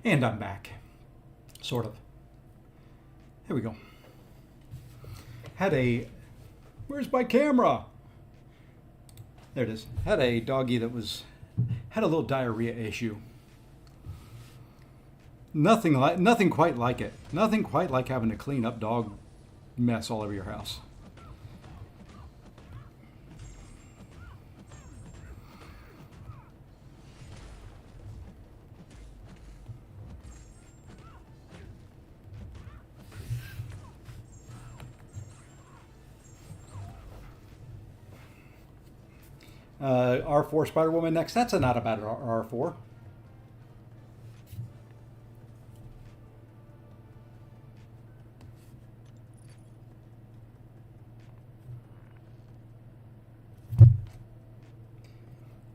And I'm back. Sort of. Here we go. Where's my camera? There it is. Had a doggy that had a little diarrhea issue. Nothing quite like it. Nothing quite like having to clean up dog mess all over your house. R4 Spider-Woman next. That's not a bad R4.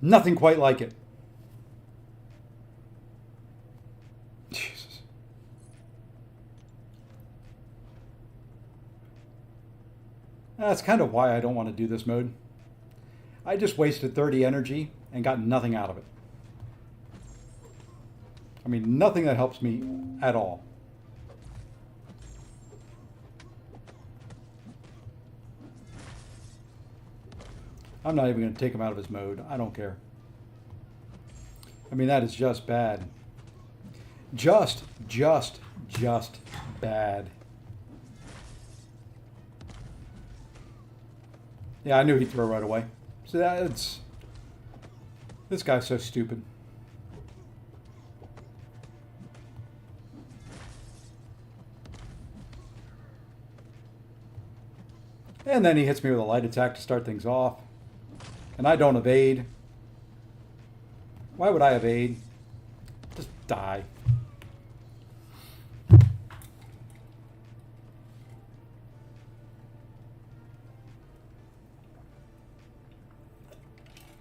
Nothing quite like it. Jesus. That's kind of why I don't want to do this mode. I just wasted 30 energy and got nothing out of it. I mean, nothing that helps me at all. I'm not even going to take him out of his mode. I don't care. I mean, that is just bad. Just bad. Yeah, I knew he'd throw right away. So this guy's so stupid. And then he hits me with a light attack to start things off. And I don't evade. Why would I evade? Just die.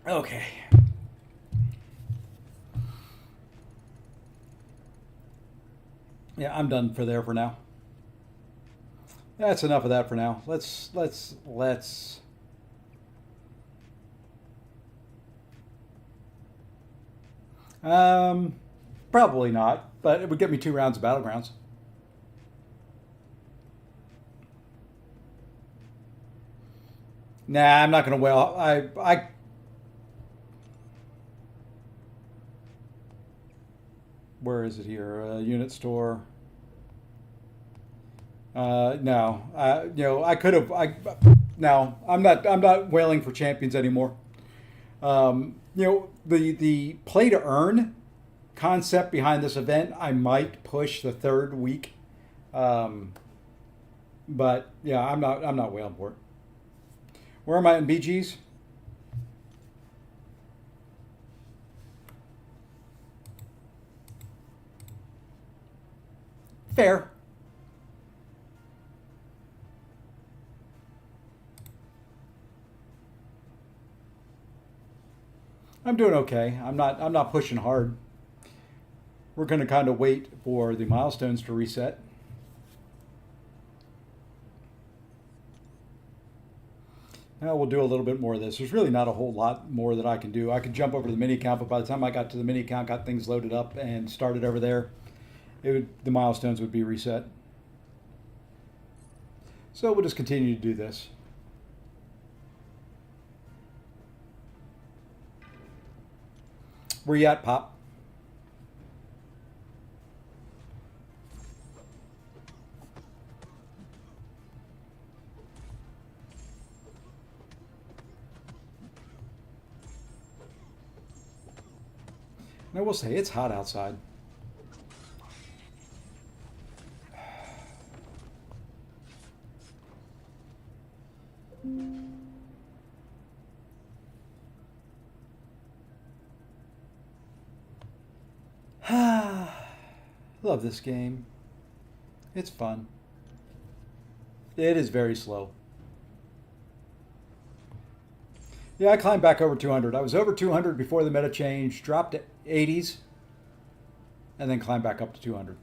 Okay. Yeah, I'm done for now. That's enough of that for now. Let's probably not, but it would get me 2 rounds of Battlegrounds. Nah, I'm not gonna whale. I where is it here? Unit store. No, I could have. No, I'm not whaling for champions anymore. The play to earn concept behind this event, I might push the 3rd week. But yeah, I'm not whaling for it. Where am I in BGs? Fair. I'm doing okay. I'm not pushing hard. We're going to kind of wait for the milestones to reset. Now we'll do a little bit more of this. There's really not a whole lot more that I can do. I could jump over to the mini account, but by the time I got to the mini account, got things loaded up and started over there, the milestones would be reset. So we'll just continue to do this. Where you at, Pop? I will say it's hot outside. Love this game. It's fun. It is very slow. Yeah, I climbed back over 200. I was over 200 before the meta change, dropped to 80s, and then climbed back up to 200.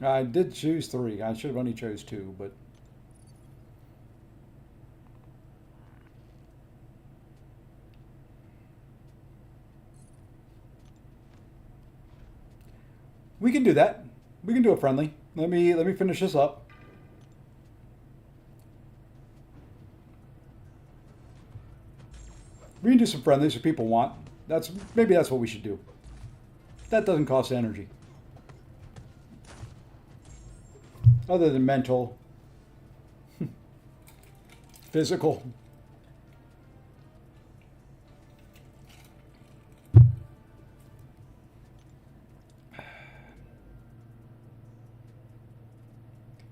I did choose 3. I should have only chose 2, but We can do that. We can do a friendly. Let me finish this up. We can do some friendlies if people want. Maybe that's what we should do. That doesn't cost energy. Other than mental, physical.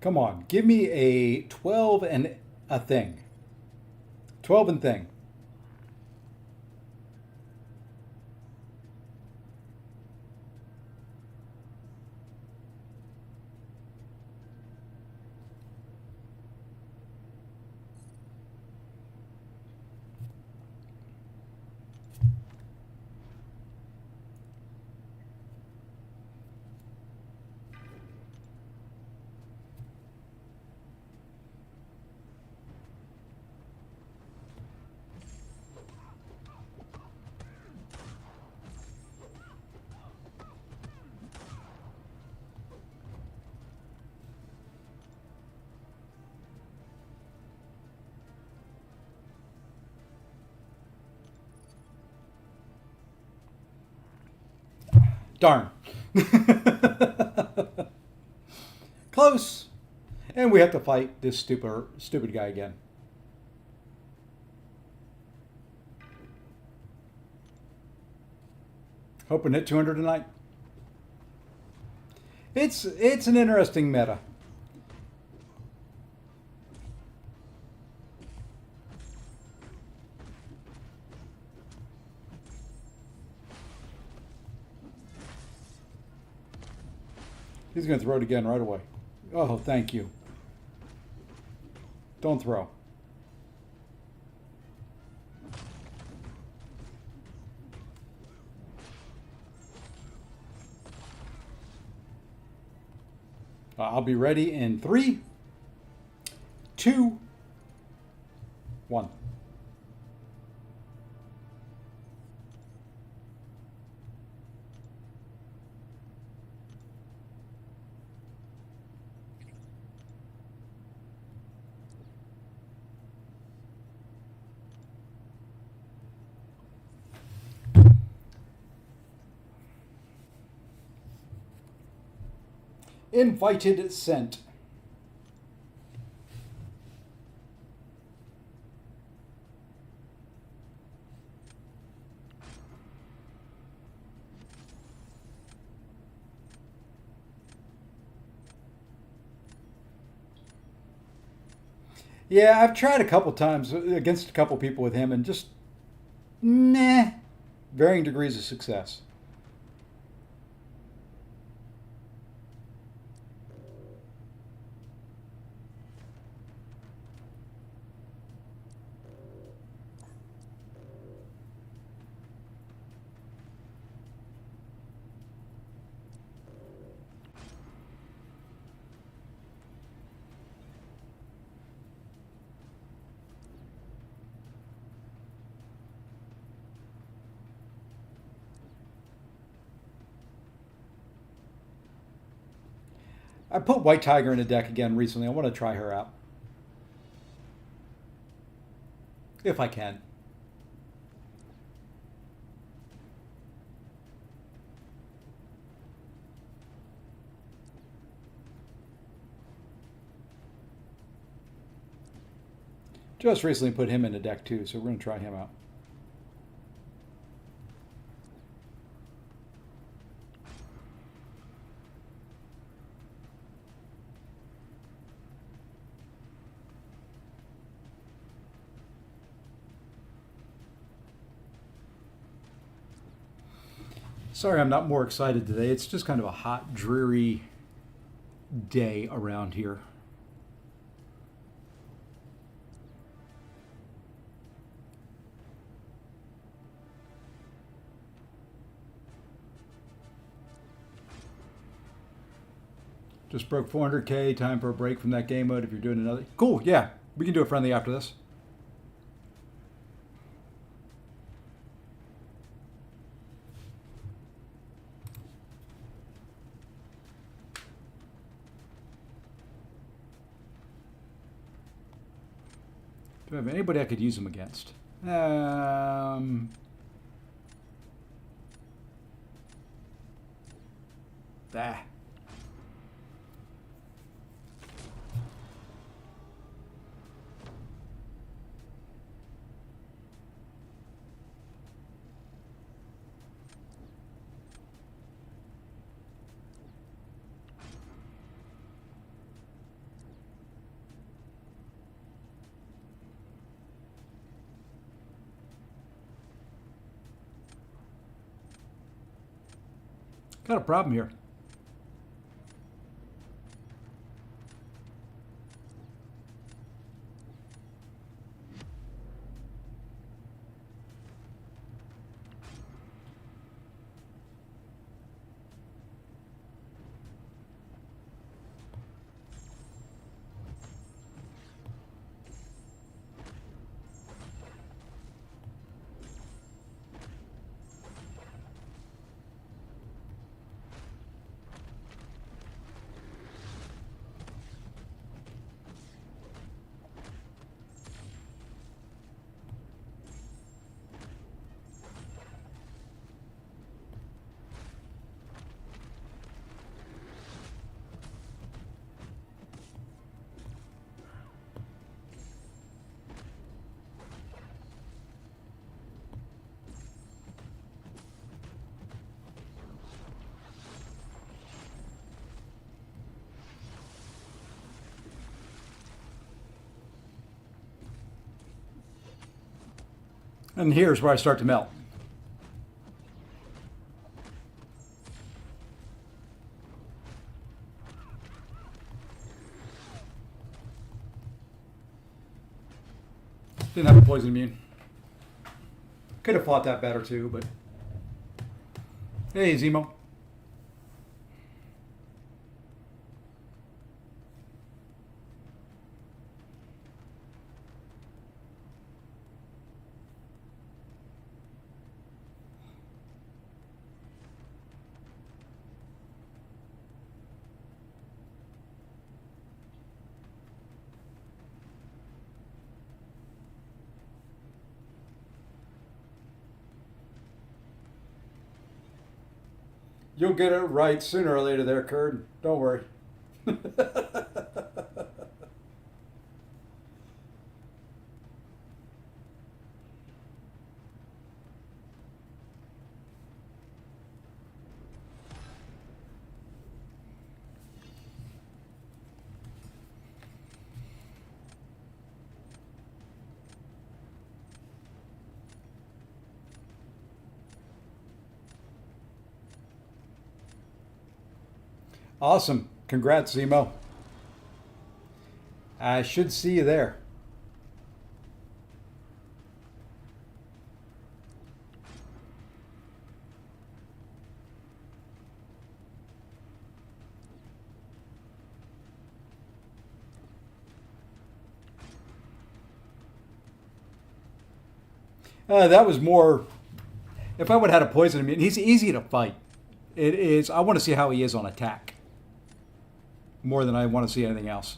Come on, give me a 12 and a thing. 12 and thing. Darn. Close. And we have to fight this stupid guy again. Hoping to hit 200 tonight. It's an interesting meta. He's going to throw it again right away. Oh, thank you. Don't throw. I'll be ready in 3, 2, 1. Invited sent. Yeah, I've tried a couple times against a couple people with him and just meh. Varying degrees of success. I put White Tiger in a deck again recently. I want to try her out. If I can. Just recently put him in a deck too, so we're going to try him out. Sorry I'm not more excited today. It's just kind of a hot, dreary day around here. Just broke 400K. Time for a break from that game mode if you're doing another. Cool, yeah. We can do a friendly after this. Do I have anybody I could use them against? Ah. Got a problem here. And here's where I start to melt. Didn't have a poison immune. Could have fought that better too, but hey, Zemo. You'll get it right sooner or later there, Curd. Don't worry. Awesome. Congrats, Zemo. I should see you there. That was more. If I would have had a poison immune, he's easy to fight. It is. I want to see how he is on attack more than I want to see anything else.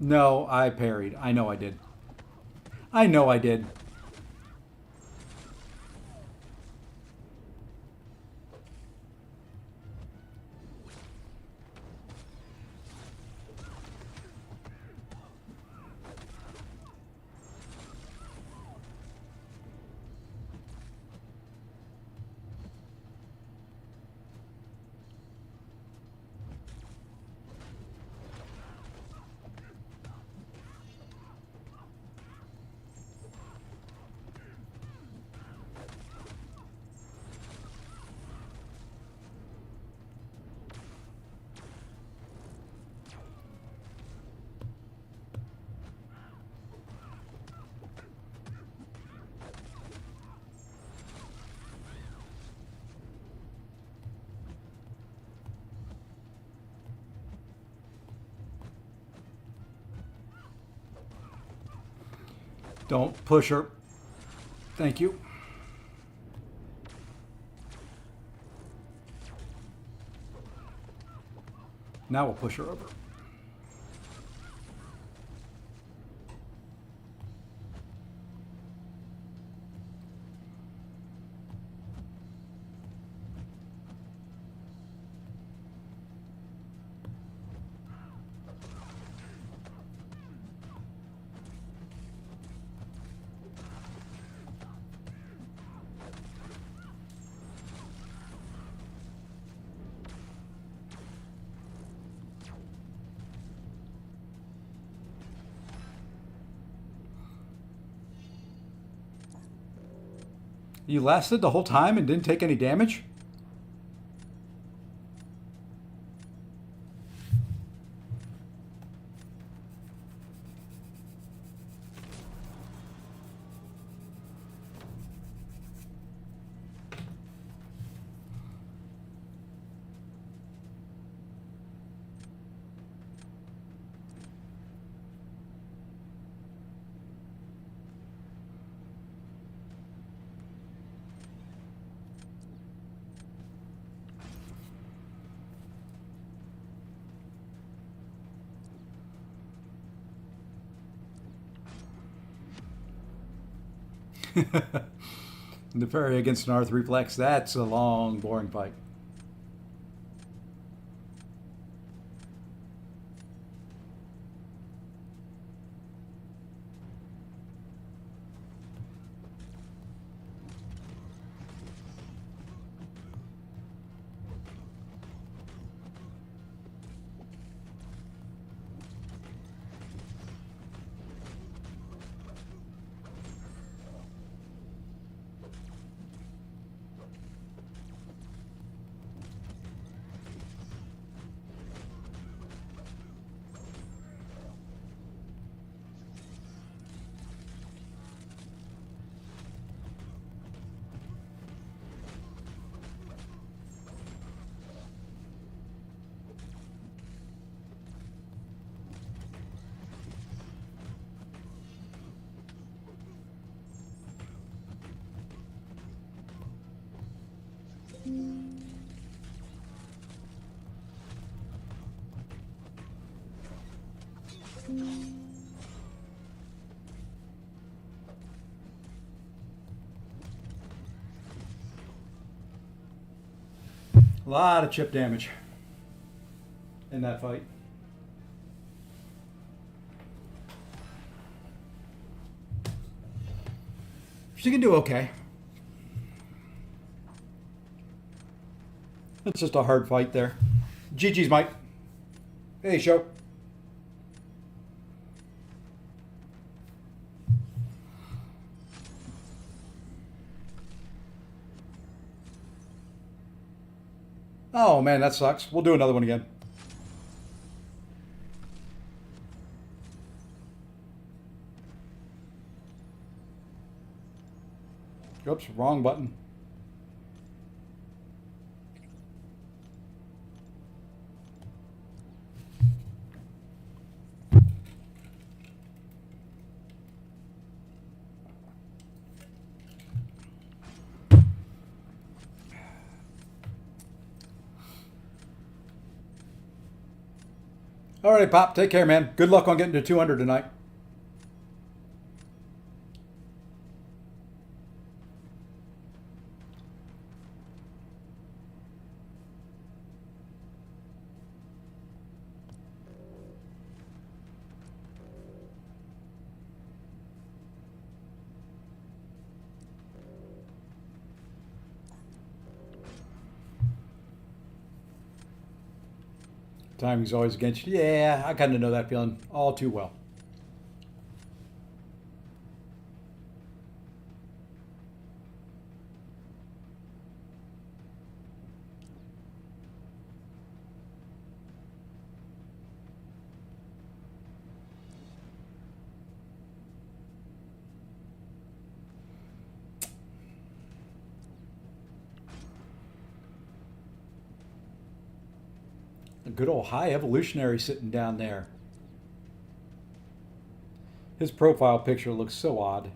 No, I parried. I know I did. I know I did. Don't push her. Thank you. Now we'll push her over. You lasted the whole time and didn't take any damage? The parry against an R3 flex, that's a long, boring fight. A lot of chip damage in that fight. She can do okay. It's just a hard fight there. GG's, Mike. Hey, show. Oh man, that sucks. We'll do another one again. Oops, wrong button. All right, Pop, take care, man. Good luck on getting to 200 tonight. Timing's always against you. Yeah, I kind of know that feeling all too well. A good old high evolutionary sitting down there. His profile picture looks so odd.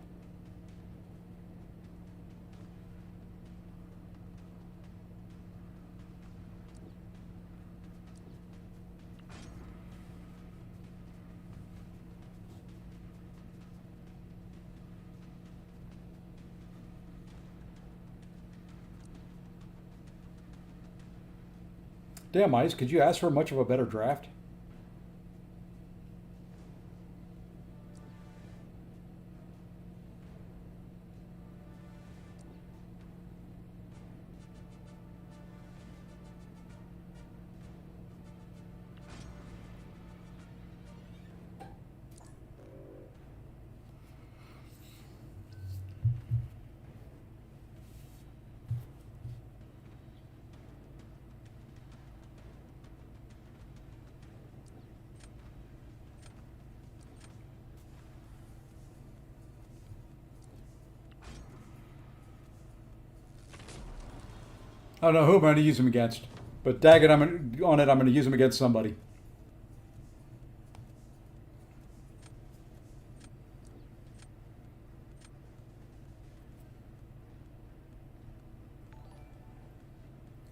Damn, Ice, could you ask for much of a better draft? I don't know who I'm going to use him against, but daggit, I'm going to use him against somebody.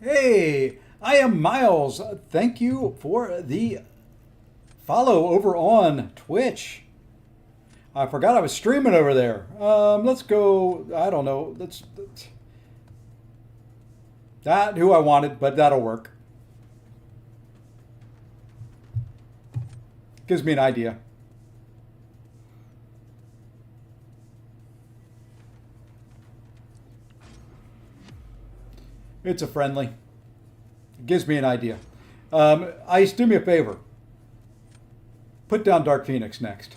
Hey, I am Miles. Thank you for the follow over on Twitch. I forgot I was streaming over there. Let's go. I don't know. Let's not who I wanted, but that'll work. Gives me an idea. It's a friendly. It gives me an idea. Ice, do me a favor. Put down Dark Phoenix next.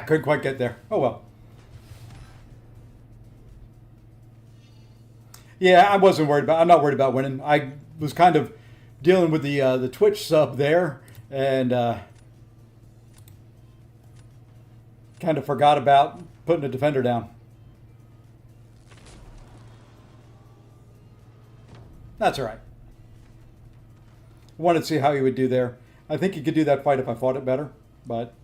Couldn't quite get there. Oh well. Yeah, I wasn't worried about. I'm not worried about winning. I was kind of dealing with the Twitch sub there, and kind of forgot about putting a defender down. That's all right. Wanted to see how he would do there. I think he could do that fight if I fought it better, but.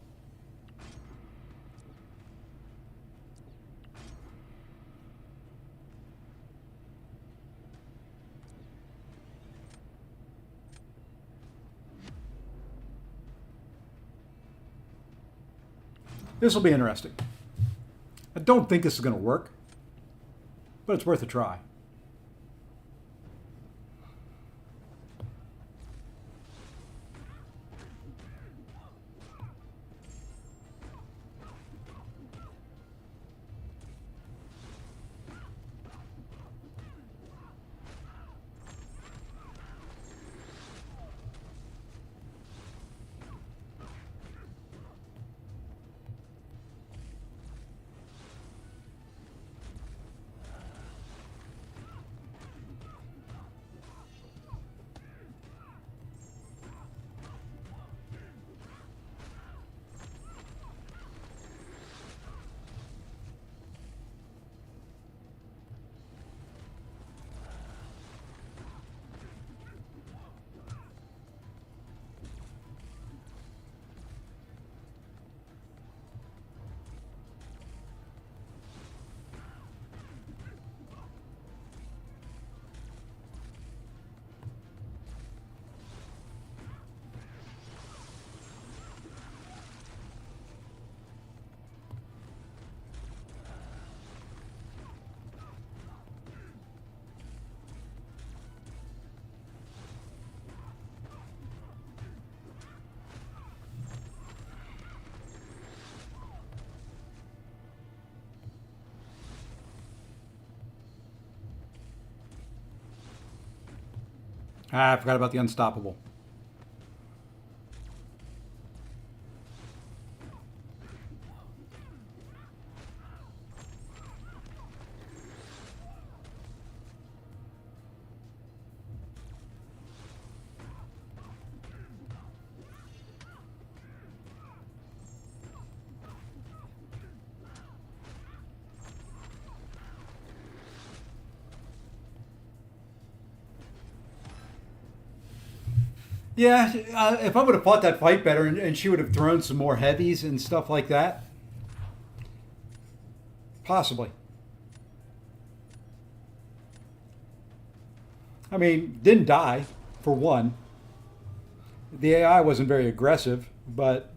This will be interesting. I don't think this is going to work, but it's worth a try. Ah, I forgot about the unstoppable. Yeah, if I would have fought that fight better and she would have thrown some more heavies and stuff like that, possibly. I mean, didn't die, for one. The AI wasn't very aggressive, but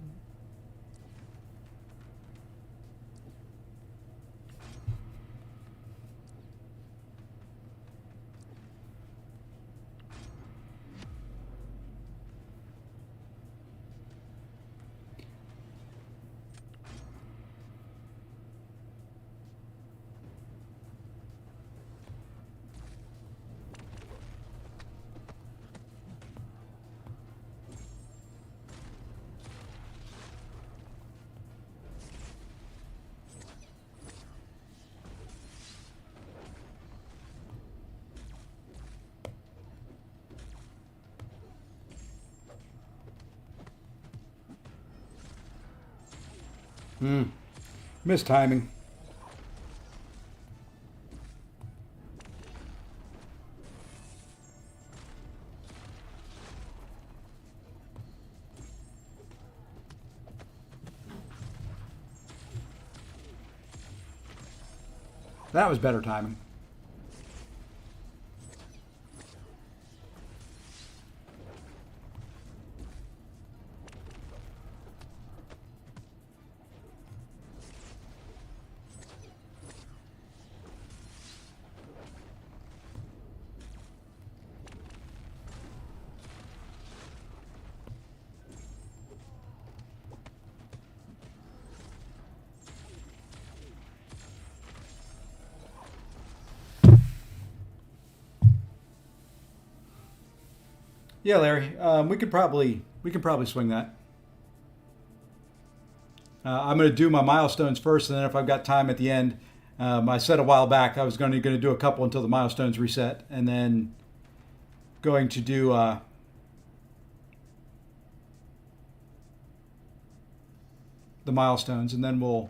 missed timing. That was better timing. Yeah, Larry, we can probably swing that. I'm going to do my milestones first, and then if I've got time at the end, I said a while back I was going to do a couple until the milestones reset, and then going to do the milestones, and then we'll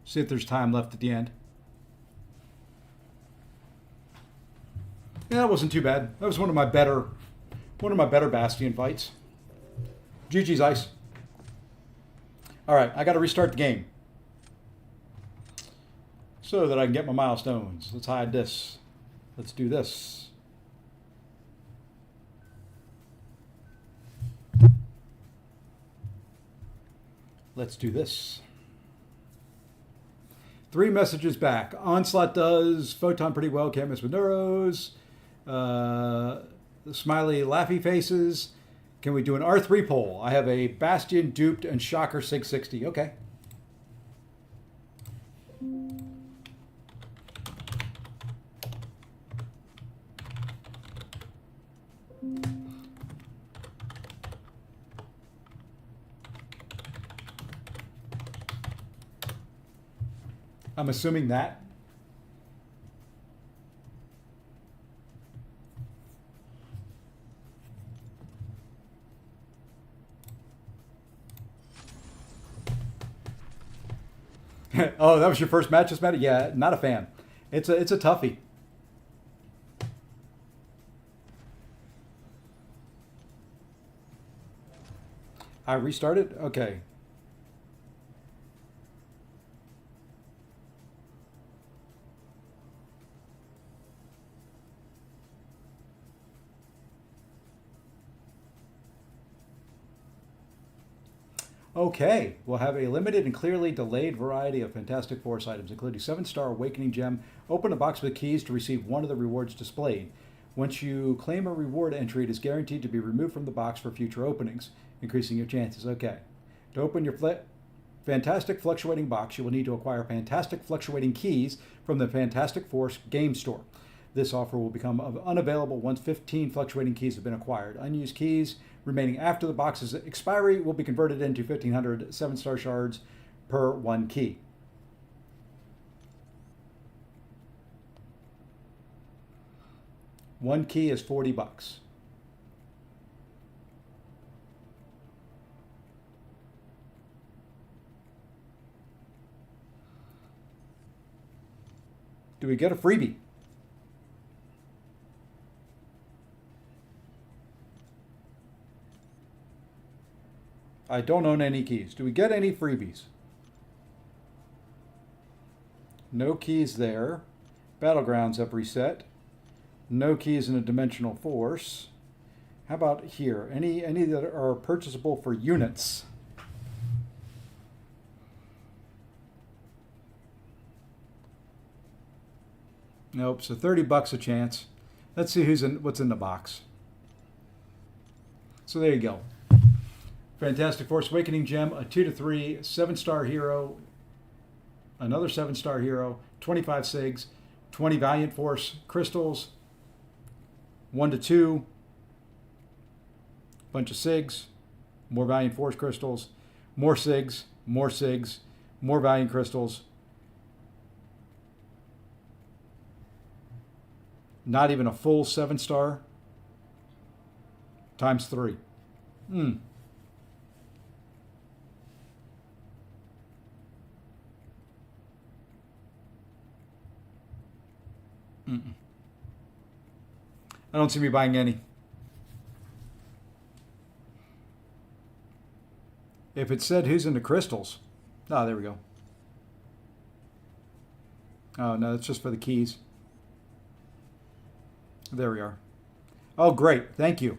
see if there's time left at the end. Yeah, that wasn't too bad. That was one of my better Bastion fights. GG's Ice. All right, I got to restart the game so that I can get my milestones. Let's hide this. Let's do this. Let's do this. 3 messages back. Onslaught does Photon pretty well. Can't miss with Neuros. The smiley laughy faces. Can we do an R3 poll? I have a Bastion, Duped, and Shocker 660. Okay. I'm assuming that. Oh, that was your first match this match? Yeah, not a fan. It's a toughie. I restarted? Okay. Okay, we'll have a limited and clearly delayed variety of Fantastic Force items, including 7-star Awakening Gem. Open a box with keys to receive one of the rewards displayed. Once you claim a reward entry, it is guaranteed to be removed from the box for future openings, increasing your chances. Okay. To open your Fantastic Fluctuating box, you will need to acquire Fantastic Fluctuating keys from the Fantastic Force game store. This offer will become unavailable once 15 fluctuating keys have been acquired. Unused keys remaining after the box's expiry will be converted into 1,500 7-star shards per one key. One key is $40. Do we get a freebie? I don't own any keys. Do we get any freebies? No keys there. Battlegrounds have reset. No keys in a dimensional force. How about here? Any that are purchasable for units? Nope. So $30 a chance. Let's see what's in the box. So there you go. Fantastic Force Awakening gem, a 2-3, 7-star hero, another 7-star hero, 25 SIGs, 20 Valiant Force crystals, 1-2, bunch of SIGs, more Valiant Force crystals, more SIGs, more SIGs, more Valiant crystals. Not even a full 7-star times 3. I don't see me buying any. If it said who's into crystals. Oh, there we go. Oh, no, that's just for the keys. There we are. Oh, great. Thank you.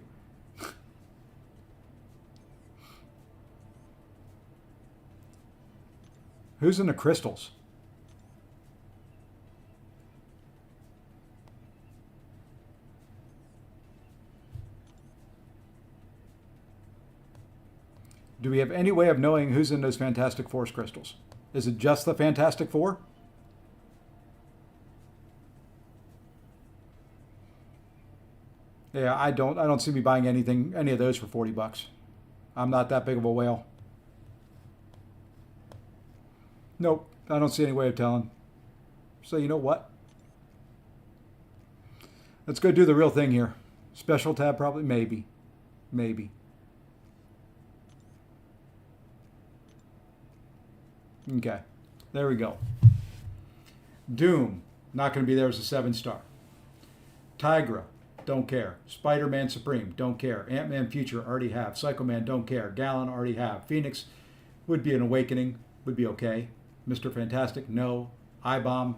Who's into crystals? Do we have any way of knowing who's in those Fantastic Force crystals? Is it just the Fantastic Four? Yeah, I don't see me buying any of those for $40. I'm not that big of a whale. Nope, I don't see any way of telling. So you know what? Let's go do the real thing here. Special tab probably, maybe. Okay, there we go. Doom, not going to be there as a 7-star. Tigra, don't care. Spider-Man Supreme, don't care. Ant-Man Future, already have. Psycho-Man, don't care. Gallon, already have. Phoenix would be an Awakening, would be okay. Mr. Fantastic, no. I-Bomb.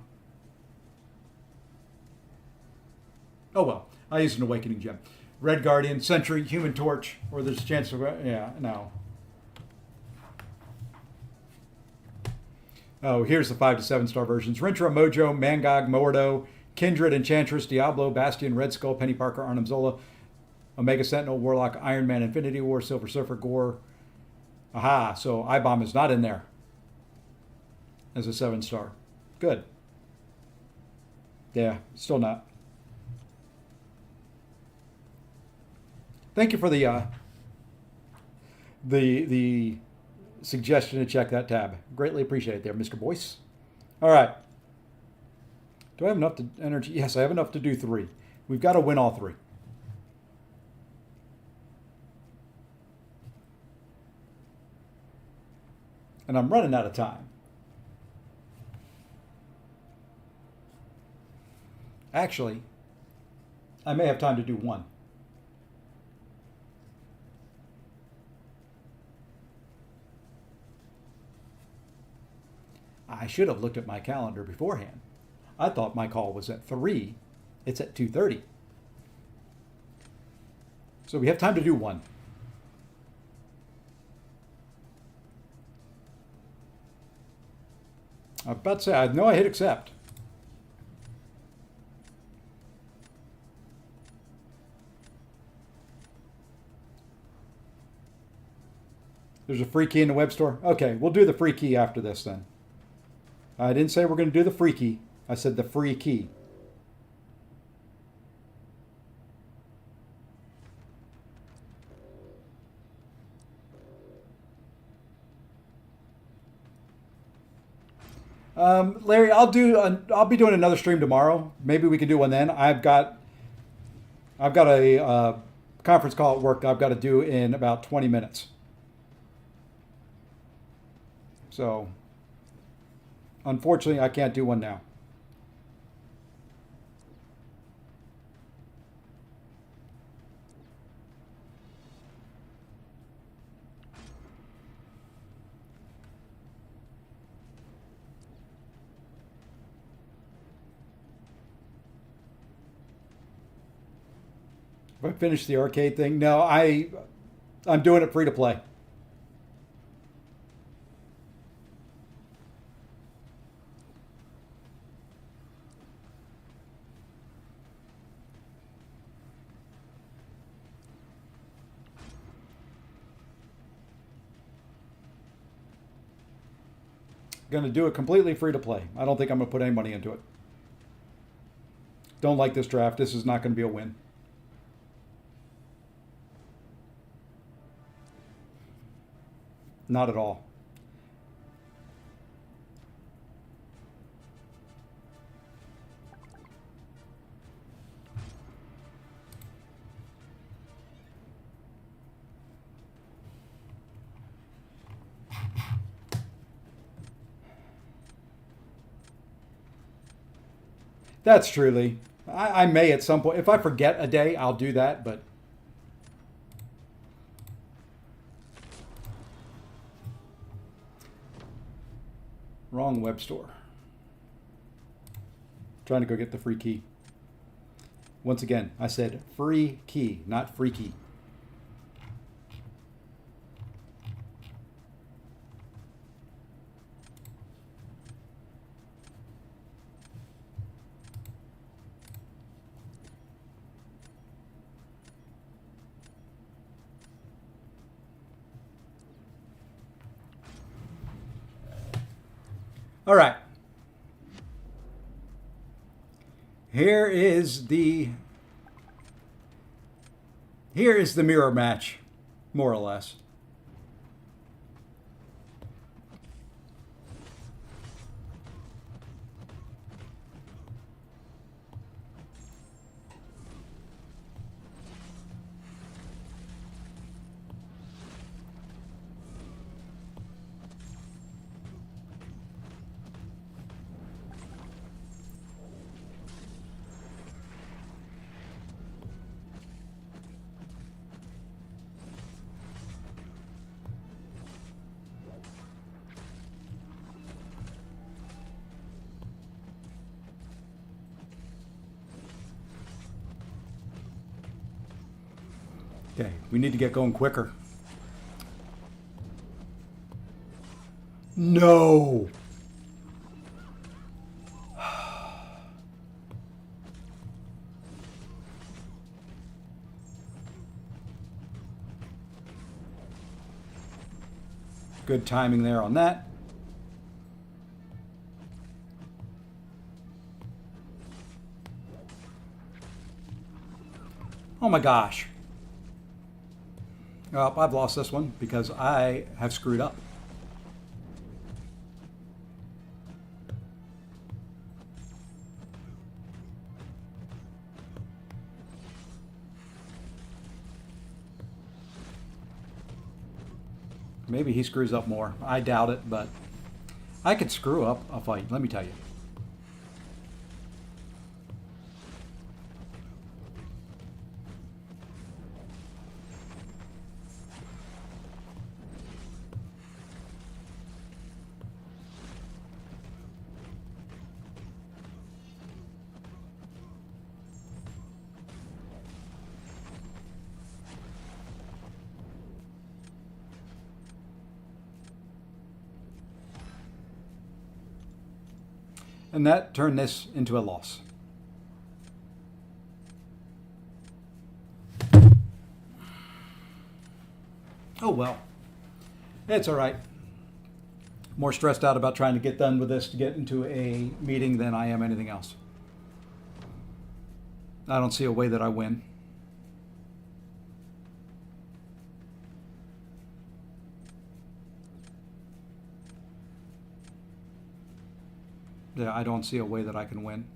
Oh well, I use an Awakening gem. Red Guardian, Sentry, Human Torch, or there's a chance of, yeah, no. Oh, here's the 5 to 7-star versions. Rintra, Mojo, Mangog, Mordo, Kindred, Enchantress, Diablo, Bastion, Red Skull, Penny Parker, Arnim Zola, Omega Sentinel, Warlock, Iron Man, Infinity War, Silver Surfer, Gore. Aha, so I-Bomb is not in there as a 7-star. Good. Yeah, still not. Thank you for the suggestion to check that tab. Greatly appreciate it there, Mr. Boyce. All right. Do I have enough energy? Yes, I have enough to do 3. We've got to win all 3. And I'm running out of time. Actually, I may have time to do 1. I should have looked at my calendar beforehand. I thought my call was at 3. It's at 2:30. So we have time to do 1. I was about to say, I know I hit accept. There's a free key in the web store? Okay, we'll do the free key after this then. I didn't say we're going to do the free key. I said the free key. Larry, I'll be doing another stream tomorrow. Maybe we can do one then. I've got a conference call at work I've got to do in about 20 minutes. So, unfortunately, I can't do one now. If I finish the arcade thing, no, I'm doing it free to play. Going to do it completely free to play. I don't think I'm going to put any money into it. Don't like this draft. This is not going to be a win. Not at all. That's truly. I may at some point. If I forget a day, I'll do that, but wrong web store. Trying to go get the free key. Once again, I said free key, not freaky. All right. Here is the mirror match, more or less. Okay, we need to get going quicker. No. Good timing there on that. Oh my gosh. I've lost this one because I have screwed up. Maybe he screws up more. I doubt it, but I could screw up a fight, let me tell you. And that turned this into a loss. Oh well. It's all right. More stressed out about trying to get done with this to get into a meeting than I am anything else. I don't see a way that I win. Yeah, I don't see a way that I can win.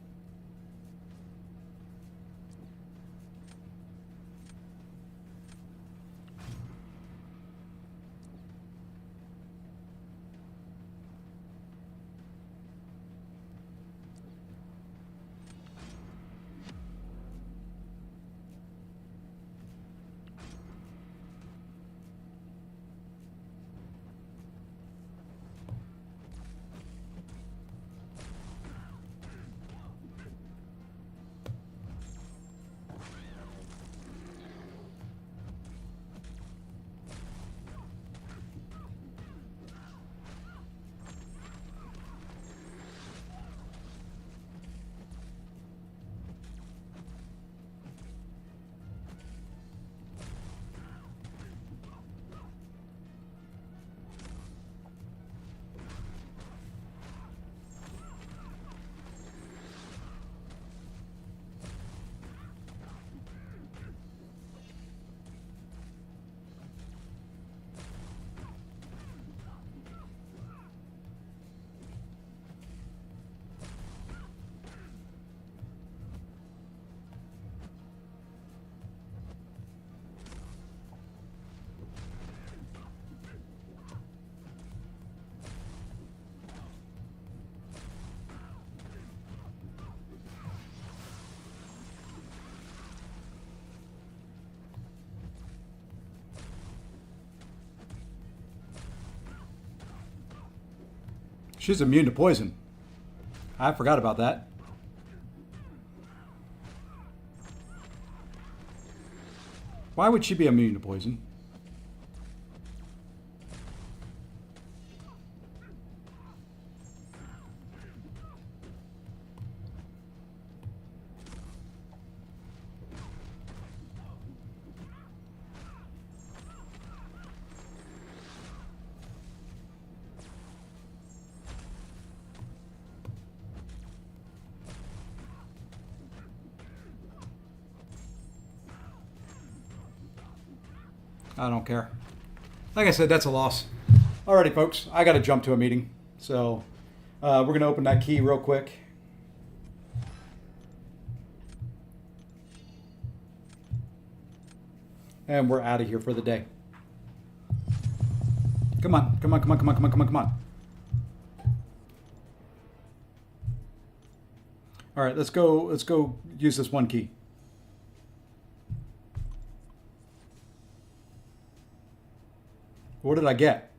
She's immune to poison. I forgot about that. Why would she be immune to poison? I don't care. Like I said, that's a loss. Alrighty, folks. I got to jump to a meeting. So we're going to open that key real quick. And we're out of here for the day. Come on. Come on, come on, come on, come on, come on, come on. All right, let's go use this one key. What did I get?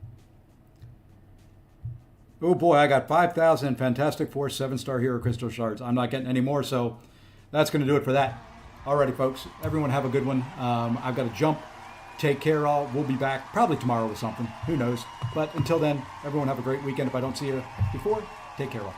Oh boy, I got 5,000 Fantastic Force 7-star Hero Crystal Shards. I'm not getting any more, so that's going to do it for that. Alrighty, folks. Everyone have a good one. I've got to jump. Take care, all. We'll be back probably tomorrow with something. Who knows? But until then, everyone have a great weekend. If I don't see you before, take care, all.